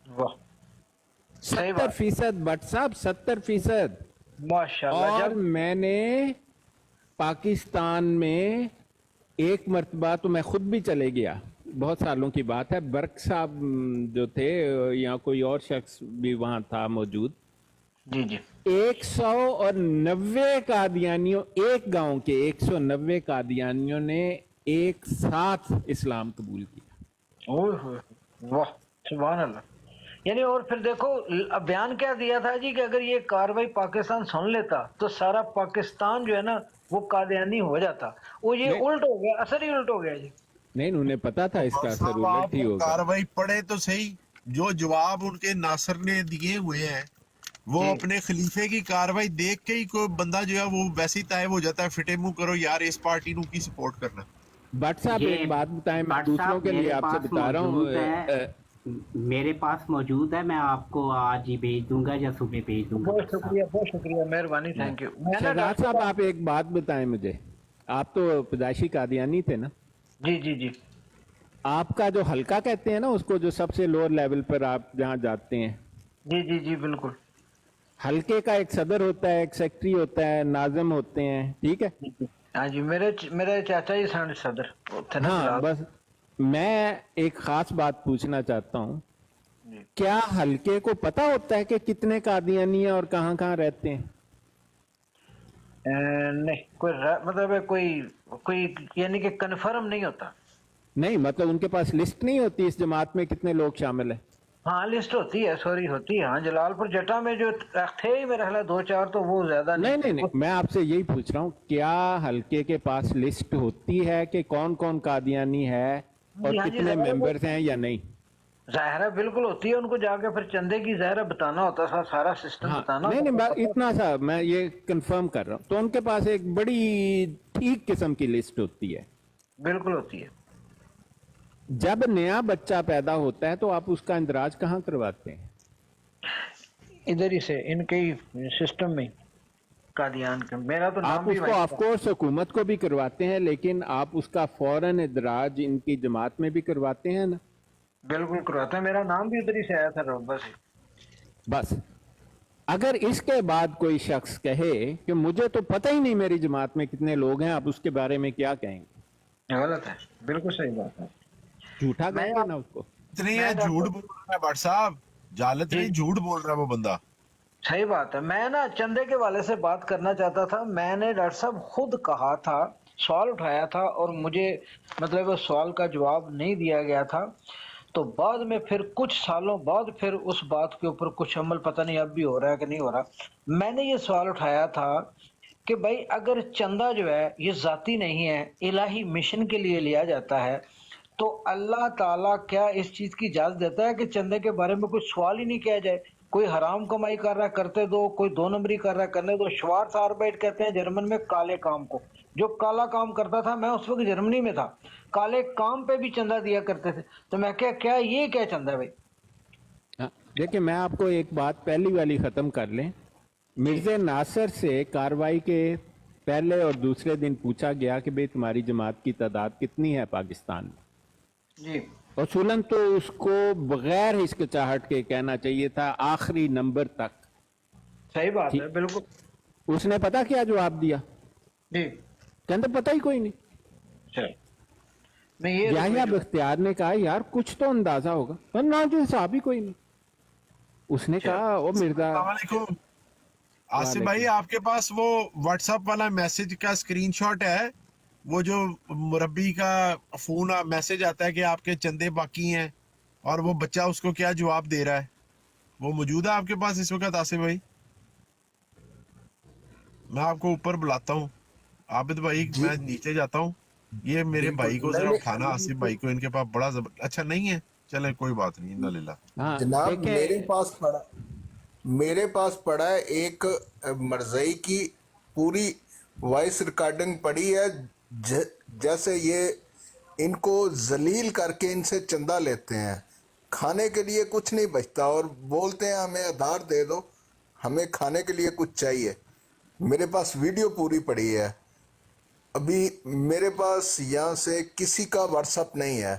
वाह, सही 70% भट्ट साहब, 70%। माशाल्लाह। और मैंने पाकिस्तान में एक मर्तबा तो मैं खुद भी चले गया, बहुत सालों की बात है, बर्क साहब जो थे या कोई और शख्स भी वहां था मौजूद, जी जी 190 कादियानियों, एक गांव के 190 कादियानियों ने एक साथ इस्लाम कबूल किया। ओह वाह, सुभान अल्लाह। यानी और फिर देखो बयान क्या दिया था जी कि अगर ये कार्रवाई पाकिस्तान सुन लेता तो सारा पाकिस्तान जो है ना वो कादियानी हो जाता। वो ये उल्ट हो गया, असर ही उल्ट हो गया जी। नहीं, उन्हें पता था इसका असर उलट ही होगा। कार्रवाई पढ़े तो सही, जो जवाब उनके नासर ने दिए हुए हैं वो अपने खलीफे की कार्रवाई देख के ही कोई बंदा जो है वो वैसे ही तायब हो जाता है, फिटे मुंह करो यार इस पार्टी नू की सपोर्ट करना। भट्ट साहब एक बात बताएं, मैं दूसरों के लिए आपसे बता रहा हूँ, मेरे पास मौजूद है, मैं आपको आज ही भेज दूंगा या सुबह भेज दूंगा। बहुत शुक्रिया, मेहरबानी, थैंक यू। शहजाद साहब आप एक बात बताएं मुझे, आप तो पैदाइशी कादियानी थे ना? जी जी जी। आपका जो हल्का कहते हैं ना उसको, जो सबसे लोअर लेवल पर आप जहाँ जाते हैं, जी जी जी बिल्कुल। हल्के का एक सदर होता है, एक सेक्रेटरी होता है, नाज़िम होते हैं, ठीक है? हाँ जी, मेरे चाचा जी सदर थे ना। हाँ, बस मैं एक खास बात पूछना चाहता हूँ, क्या हल्के को पता होता है कि कितने कादियानी हैं और कहाँ कहाँ रहते हैं? नहीं, मतलब कोई यानी कि कंफर्म नहीं होता। नहीं, मतलब उनके पास लिस्ट नहीं होती इस जमात में कितने लोग शामिल हैं? हाँ लिस्ट होती है, सॉरी होती है। हाँ, जलालपुर जटा में जो थे ही मेरे ख्याल 2-4, तो वो ज्यादा नहीं, मैं आपसे यही पूछ रहा हूँ, क्या हल्के के पास लिस्ट होती है कि कौन कौन कादियानी है और कितने मेंबर्स हैं या नहीं? ज़ाहिर बिल्कुल होती है, उनको जाके फिर चंदे की ज़ाहिर बताना होता है, सारा सिस्टम बताना। नहीं, इतना सा मैं ये कंफर्म कर रहा हूँ, तो उनके पास एक बड़ी ठीक किस्म की लिस्ट होती है। बिल्कुल होती है। जब नया बच्चा पैदा होता है तो आप उसका इंदराज कहाँ करवाते हैं? इधर ही से, इनके ही सिस्टम में, कादियान का। मेरा तो नाम आप उसको ऑफ कोर्स हुकूमत को भी करवाते हैं, लेकिन आप उसका फौरन इंदराज इनकी जमात में भी करवाते हैं ना? बिल्कुल करवाते हैं, मेरा नाम भी उधर ही से आया था रोबा से। बस अगर इसके बाद कोई शख्स कहे कि मुझे तो पता ही नहीं मेरी जमात में कितने लोग हैं, आप उसके बारे में क्या कहेंगे? गलत है, बिल्कुल सही बात है। झूठा कहेंगे ना उसको? इतनी है झूठ बोल रहा है भट्ट साहब, जालत नहीं, झूठ बोल रहा है वो बंदा। सही बात है। मैं ना चंदे के वाले से बात करना चाहता था। मैंने डॉक्टर साहब खुद कहा था, सवाल उठाया था और मुझे मतलब सवाल का जवाब नहीं दिया गया था। तो बाद में फिर कुछ सालों बाद फिर उस बात के ऊपर कुछ अमल, पता नहीं अब भी हो रहा है कि नहीं हो रहा। मैंने ये सवाल उठाया था कि भाई अगर चंदा जो है ये जाती नहीं है, इलाही मिशन के लिए लिया जाता है, तो अल्लाह ताला क्या इस चीज की इजाजत देता है कि चंदे के बारे में कुछ सवाल ही नहीं किया जाए? कोई हराम कमाई कर रहा है करते दो, कोई 2 नंबरी कर रहा है करने दो। श्वार्ट्स आर्बाइट कहते हैं जर्मन में काले काम को। जो काला काम करता था, मैं उस वक्त जर्मनी में था, काले काम पे भी चंदा दिया करते थे। तो मैं क्या ये क्या चंदा है भाई? देखिए, मैं आपको एक बात पहली वाली खत्म कर लें। मिर्ज़ा नासिर से कार्रवाई के पहले और दूसरे दिन पूछा गया कि भाई तुम्हारी जमात की तादाद कितनी है पाकिस्तान में जी। उसूलन तो उसको बगैर हिचकिचाहट के कहना चाहिए था आखिरी नंबर तक। सही बात है, बिल्कुल। उसने पता क्या जवाब दिया? जी, कहते पता ही कोई नहीं। याहिया बख्तियार ने कहा यार कुछ तो अंदाजा होगा, पर ना जो हिसाब ही कोई नहीं। उसने कहा वो मिर्जा आसिफ भाई, आपके पास वो व्हाट्सएप वाला मैसेज का स्क्रीनशॉट है, वो जो मुरब्बी का फोन मैसेज आता है कि आपके चंदे बाकी हैं और वो बच्चा उसको क्या जवाब दे रहा है, वो मौजूद है आपके पास इस वक्त आसिफ भाई? मैं आपको ऊपर बुलाता हूँ आबिद भाई, मैं नीचे जाता हूँ। ये मेरे भाई को जरा उठाना, आसिफ भाई को, इनके पास बड़ा अच्छा नहीं है, चले कोई बात नहीं, इन्ना लिल्लाह। जनाब मेरे पास पड़ा है एक मरज़ई की पूरी वॉइस रिकॉर्डिंग पड़ी है, जैसे ये इनको जलील करके इनसे चंदा लेते हैं, खाने के लिए कुछ नहीं बचता और बोलते हैं हमें आधार दे दो, हमें खाने के लिए कुछ चाहिए। मेरे पास वीडियो पूरी पड़ी है। अभी मेरे पास यहाँ से किसी का व्हाट्सअप नहीं है,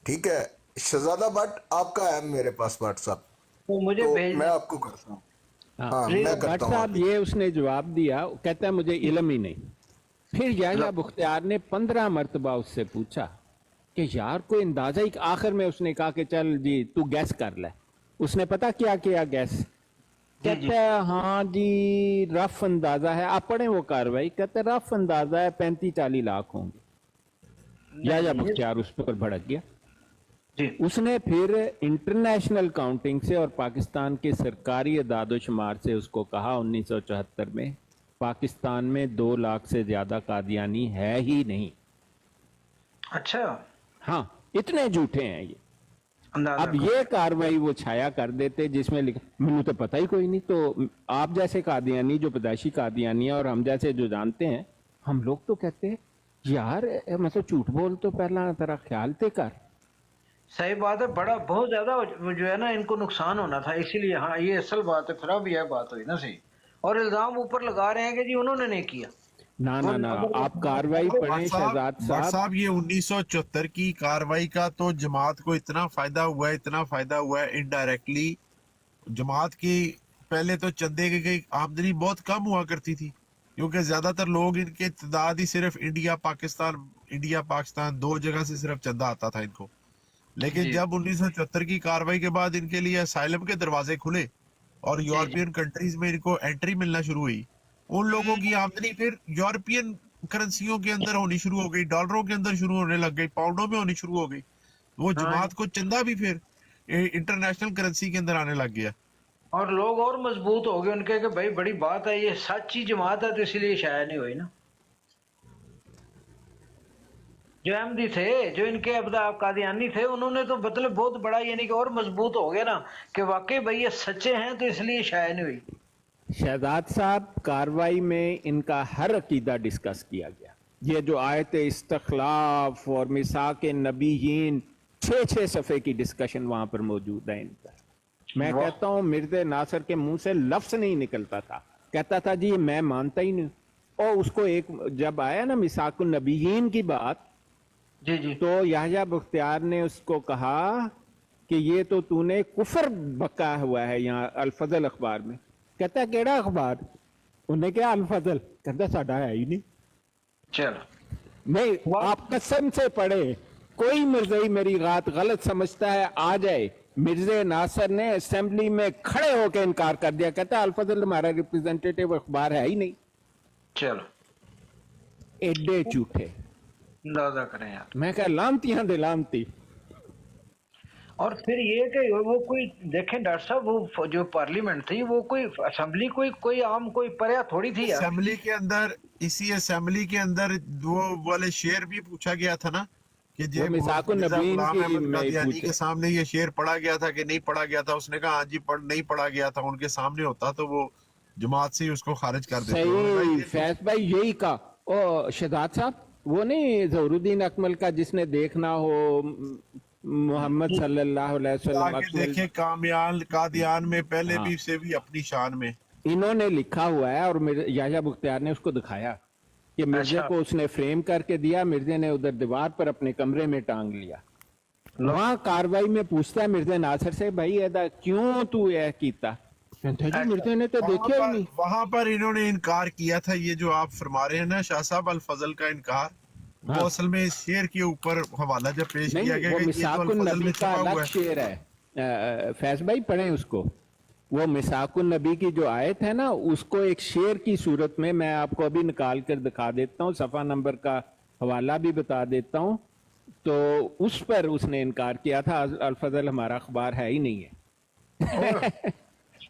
ठीक है। शहजादा भट्ट आपका है मेरे पास व्हाट्सअप, तो मुझे तो भेज मैं दें। आपको करता हूँ। हाँ प्लीज मैं भट्ट करता हूँ साहब, अभी। ये उसने जवाब दिया, कहता है मुझे इल्म ही नहीं। फिर याह्या मुख्तियार ने 15 मरतबा उससे पूछा कि यार कोई अंदाजा ही, आखिर में उसने कहा कि चल जी तू गैस कर ले। उसने पता क्या किया गैस, कहता है हाँ जी रफ अंदाजा है, आप पढ़े वो कार्रवाई, कहते हैं रफ अंदाजा है 35-40 लाख होंगे। याह्या मुख्तियार उस पर भड़क गया। उसने फिर इंटरनेशनल काउंटिंग से और पाकिस्तान के सरकारी अदाद-ओ-शुमार से उसको कहा 1974 में पाकिस्तान में 2 लाख से ज्यादा कादियानी है ही नहीं। अच्छा, हाँ इतने झूठे हैं ये। अंदाजा अब ये कार्रवाई वो छाया कर देते जिसमें लिखा, मुझे तो पता ही कोई नहीं। तो आप जैसे कादियानी जो पैदाइशी कादियानी है और हम जैसे जो जानते हैं, हम लोग तो कहते हैं यार मतलब झूठ बोल तो पहला तेरा ख्याल ते कर। सही बात है, बड़ा बहुत ज्यादा जो है ना इनको नुकसान होना था, इसीलिए हाँ ये असल बात है। फिर अब यह बात हुई ना सही, और इल्जाम ऊपर लगा रहे हैं कि जी उन्होंने नहीं किया। ना ना ना, आप कार्रवाई पढ़ें शहजाद भट्ट साहब। साहब, ये 1974 की कार्रवाई का तो जमात को इतना फायदा हुआ है, इतना फायदा हुआ है इनडायरेक्टली। जमात की पहले तो चंदे की आमदनी बहुत कम हुआ करती थी, क्योंकि ज्यादातर लोग इनके तादाद ही सिर्फ इंडिया पाकिस्तान 2 जगह से सिर्फ चंदा आता था इनको। लेकिन जब 1974 की कार्रवाई के बाद इनके लिए असाइलम के दरवाजे खुले और यूरोपियन कंट्रीज में इनको एंट्री मिलना शुरू हुई, उन लोगों की आमदनी फिर यूरोपियन करेंसियों के अंदर होनी शुरू हो गई, डॉलरों के अंदर शुरू होने लग गई, पाउंडों में होनी शुरू हो गई। वो जमात को चंदा भी फिर इंटरनेशनल करेंसी के अंदर आने लग गया। और लोग और मजबूत हो गए उनके कि भाई बड़ी बात है, ये सच्ची जमात है, तो इसलिए शायद नहीं हुई ना। जो अहमदी थे, जो इनके अब कादियानी थे, उन्होंने तो मतलब बहुत बड़ा यानी कि और मजबूत हो गया ना कि वाकई भाई ये सच्चे हैं, तो इसलिए शायद नहीं हुई। शहजाद साहब, कार्रवाई में इनका हर अकीदा डिस्कस किया गया। ये जो आयत इस्तखलाफ और मिसाक नबीयीन 6-6 सफ़े की डिस्कशन वहां पर मौजूद है इनका। मैं कहता हूँ मिर्ज़ा नासिर के मुंह से लफ्ज़ नहीं निकलता था, कहता था जी मैं मानता ही नहीं। और उसको एक जब आया ना मिसाक नबीयीन की बात, जी तो याह्या मुख्तियार ने उसको कहा कि ये तो तूने कुफर बका हुआ है यहाँ अल-फज़ल अखबार में। कहता है केड़ा अखबार? उन्हें क्या अल-फज़ल? कहता साडा है ही नहीं। चलो नहीं, आप कसम से पढ़े, कोई मिर्ज़ाई मेरी बात गलत समझता है आ जाए। मिर्ज़ा नासिर ने असेंबली में खड़े होकर इनकार कर दिया, कहता अल-फज़ल हमारा रिप्रेजेंटेटिव अखबार है ही नहीं। चलो एडे झूठे, अंदाजा करें यार। मैं कह लामतियां दे लामती। और फिर ये कि वो कोई देखें डॉक्टर साहब, वो जो पार्लियामेंट थी वो कोई असेंबली कोई आम कोई पर्या थोड़ी थी यार। असेंबली के अंदर, इसी असेंबली के अंदर वो वाले शेर भी पूछा गया था ना कि वो मिसाकुन नबीन कादियानी के सामने ये शेर पढ़ा गया था कि नहीं पढ़ा गया था। उसने कहा हाँ जी नहीं पढ़ा गया था। उनके सामने होता तो वो जमात से ही उसको खारिज कर देते। सही फैज भाई यही का। ओ शहजाद साहब, वो नहीं ज़हरुद्दीन अकमल का जिसने देखना हो मोहम्मद सल्लल्लाहु अलैहि वसल्लम आगे देखे कामयान कादियान में पहले हाँ। भी से भी अपनी शान में इन्होंने लिखा हुआ है और याह्या मुख्तियार ने उसको दिखाया कि मिर्जे को उसने फ्रेम करके दिया, मिर्जे ने उधर दीवार पर अपने कमरे में टांग लिया। वहां कार्रवाई में पूछता है मिर्जा नासिर से, भाई ऐसा क्यों तू यह कीता? मिर्जे ने तो देखा ही नहीं। वहां पर इन्होंने इनकार किया था। ये जो आप फरमा रहे हैं ना शाह साहब, अल फजल का इनकार, वो असल में इस शेर के ऊपर हवाला जब पेश किया गया वो कि ये तो मिसाकुन अल फजल नबी में का छुपा हुआ अलग है। शेर है। फैज भाई पढ़ें उसको। वो मिसाकुन नबी की जो आयत है ना, उसको एक शेर की सूरत में मैं आपको अभी निकाल कर दिखा देता हूँ, सफा नंबर का हवाला भी बता देता हूँ। तो उस पर उसने इनकार किया था, अल फजल हमारा अखबार है ही नहीं है।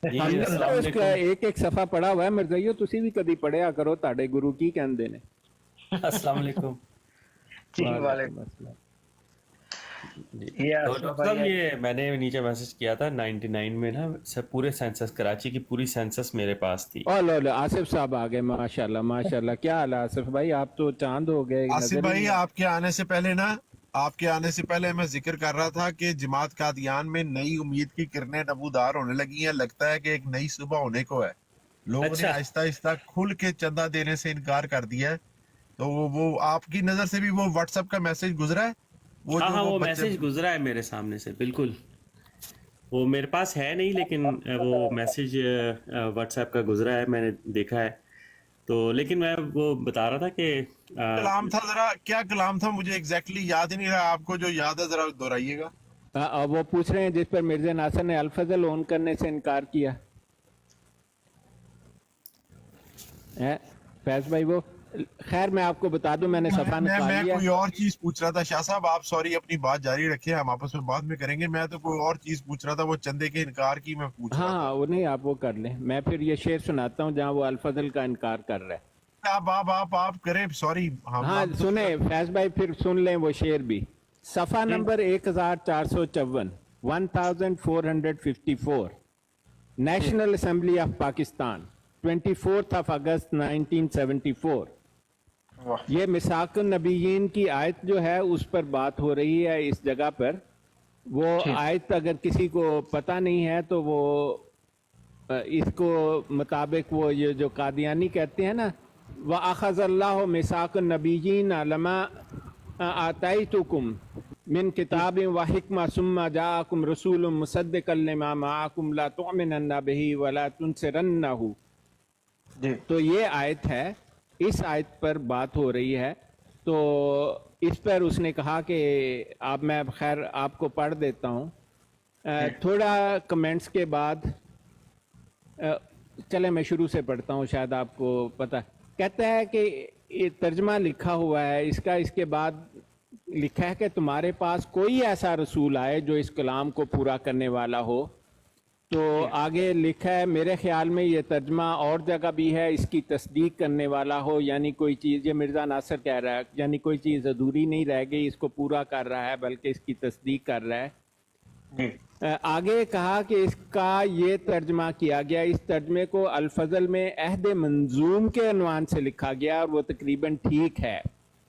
हमने तो उसका एक सफा पढ़ा हुआ है। मिर्जाइयो तुसी भी कभी पढ़िया करो, ताड़े गुरु की कहंदे ने। अस्सलाम वालेकुम। डॉक्टर साहब, ये मैंने नीचे मैसेज किया था 99 में ना सब पूरे सेंसस, कराची की पूरी सेंसस मेरे पास थी। लो आसिफ साहब आ गए, माशाल्लाह माशाल्लाह। क्या हाल है आसिफ भाई? आप तो चांद हो गए। आसिफ भाई, आपके आने से पहले मैं जिक्र कर रहा था कि जमात कादियान में नई उम्मीद की किरणें नबूदार होने लगी हैं। लगता है कि एक नई सुबह होने को है। लोगों ने अच्छा। आहिस्ता आहिस्ता खुल के चंदा देने से इनकार कर दिया है। तो वो आपकी नजर से भी वो व्हाट्सएप का मैसेज गुजरा है? वो हाँ जो हाँ, वो बच्चे मैसेज गुजरा है मेरे सामने से, बिल्कुल। वो मेरे पास है नहीं, लेकिन वो मैसेज व्हाट्सएप का गुजरा है, मैंने देखा है। तो लेकिन मैं वो बता रहा था कि कलाम था, जरा क्या कलाम था मुझे एग्जैक्टली याद ही नहीं रहा। आपको जो याद है जरा दोहराइएगा। वो पूछ रहे हैं जिस पर मिर्जा नासिर ने अल-फजल ओन करने से इनकार किया है। फैज भाई वो खैर मैं आपको बता दूं, मैंने सफा निकाल मैं लिया। कोई और चीज पूछ रहा था। शाह साहब आप सॉरी अपनी बात जारी रखें, हम आपस में बाद में करेंगे। मैं तो कोई और चीज पूछ रहा था, वो चंदे के इनकार की मैं पूछ रहा था। हाँ वो नहीं, आप वो कर लें, मैं फिर ये शेर सुनाता हूँ जहाँ वो अल-फजल का इनकार कर रहा है। आप करें, सॉरी। हाँ सुने फैज भाई, फिर सुन लें वो शेर भी। सफा number 1454, 1454, national assembly of Pakistan, 24 अगस्त 1974। ये मिसाकुन नबीयीन की आयत जो है उस पर बात हो रही है इस जगह पर। वो आयत अगर किसी को पता नहीं है तो वो इसको मुताबिक वो ये जो कादियानी कहते हैं ना, व अख़ज़ल्लाहु मिसाकुन नबीयीन लमा आतैतुकुम मिन किताबिन व हिकमा सुम्मा जाअकुम रसूलुम मुसद्दिक़न लिमा मअकुम ला तु'मिनन्ना बिही व ला तुनसिरन्नहु। तो ये आयत है, इस आयत पर बात हो रही है। तो इस पर उसने कहा कि अब मैं खैर आपको पढ़ देता हूँ थोड़ा कमेंट्स के बाद। चले मैं शुरू से पढ़ता हूँ, शायद आपको पता। कहता है कि ये तर्जमा लिखा हुआ है इसका, इसके बाद लिखा है कि तुम्हारे पास कोई ऐसा रसूल आए जो इस कलाम को पूरा करने वाला हो। तो आगे लिखा है, मेरे ख्याल में ये तर्जमा और जगह भी है, इसकी तस्दीक करने वाला हो, यानी कोई चीज़, ये मिर्ज़ा नासिर कह रहा है, यानी कोई चीज़ अधूरी नहीं रह गई, इसको पूरा कर रहा है बल्कि इसकी तस्दीक कर रहा है। आगे कहा कि इसका ये तर्जमा किया गया, इस तर्जमे को अल-फजल में अहद मंजूम के अनवान से लिखा गया और वो तकरीबन ठीक है।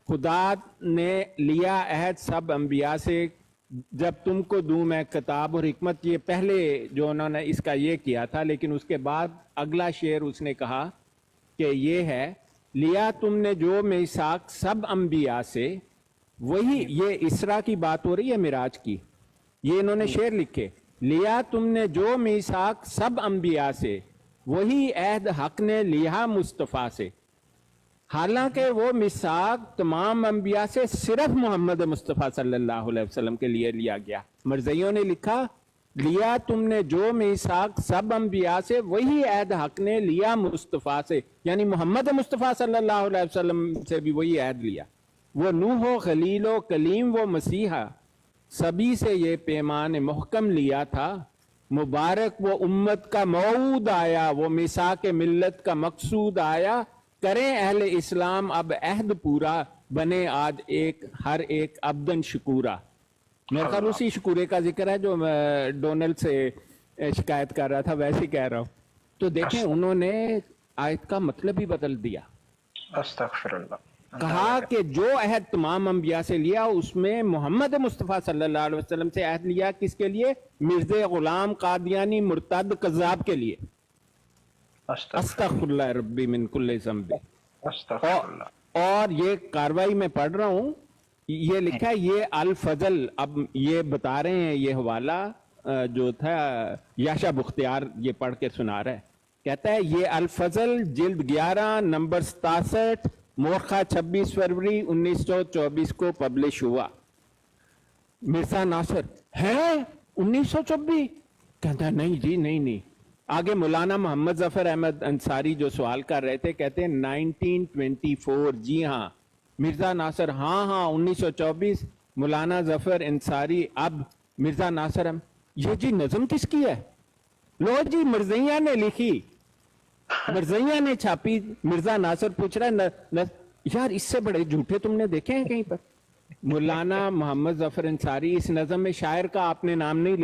खुदा ने लिया अहद सब अंबिया से, जब तुमको दूं मैं किताब और हिकमत। ये पहले जो उन्होंने इसका ये किया था, लेकिन उसके बाद अगला शेर उसने कहा कि ये है, लिया तुमने जो मीसाक सब अंबिया से, वही ये इसरा की बात हो रही है, मिराज की। ये इन्होंने शेर लिखे, लिया तुमने जो मीसाक सब अंबिया से, वही अहद हक ने लिया मुस्तफ़ा से। हालांकि वो मिसाक तमाम अंबिया से सिर्फ मोहम्मद मुस्तफ़ा सल्लल्लाहु अलैहि वसल्लम के लिए लिया गया। मरज़इयों ने लिखा, लिया तुमने जो मिसाक सब अंबिया से, वही अहद हक ने लिया मुस्तफ़ा से, यानी मोहम्मद मुस्तफ़ा सल्लल्लाहु अलैहि वसल्लम से भी वही अहद लिया। वो नूह खलीलो कलीम वो मसीहा, सभी से ये पैमान मुहकम लिया था। मुबारक वो उम्मत का मऊद आया, वो मिसाक मिल्लत का मकसूद आया। करें अहले इस्लाम अब अहद पूरा, बने आज एक हर एक अब्दन शकूरा। मेरे ख्याल उसी शकूरे का जिक्र है जो मैं डोनाल्ड से शिकायत कर रहा था, वैसे ही कह रहा हूँ। तो देखें उन्होंने आयत का मतलब ही बदल दिया। अस्तगफिरुल्लाह। कहा कि जो अहद तमाम अंबिया से लिया उसमें मोहम्मद मुस्तफ़ा सल्लल्लाहु अलैहि वसल्लम से अहद लिया। किसके लिए? मिर्ज़े गुलाम कादियानी मुर्तद कज़्ज़ाब के लिए। अस्तग़फिरुल्लाह रब्बी मिन कुल्लि ज़ंबी। और ये कार्रवाई में पढ़ रहा हूँ, ये लिखा है, ये अल-फजल, अब ये बता रहे हैं, ये हवाला जो था याशा बुख्तियार ये पढ़ के सुना रहा है। कहता है ये अल-फजल जिल्द 11 नंबर 67 मोरखा 26 फरवरी 1924 को पब्लिश हुआ। मिर्जा नासिर है 1924? कहता है नहीं जी, नहीं। आगे मौलाना मोहम्मद जफर अहमद अंसारी जो सवाल कर रहे थे, कहते हैं 1924। जी हाँ मिर्जा नासिर, हाँ 1924। मौलाना जफर अंसारी, अब मिर्जा नासिर। ये जी नज़म किसकी है? लो जी मिर्ज़ैया ने लिखी, मिर्ज़ैया ने छापी। मिर्जा नासिर पूछ रहा है यार इससे बड़े झूठे तुमने देखे हैं कहीं पर? मौलाना मोहम्मद जफर अंसारी, इस नज़म में शायर का आपने नाम नहीं लिखा।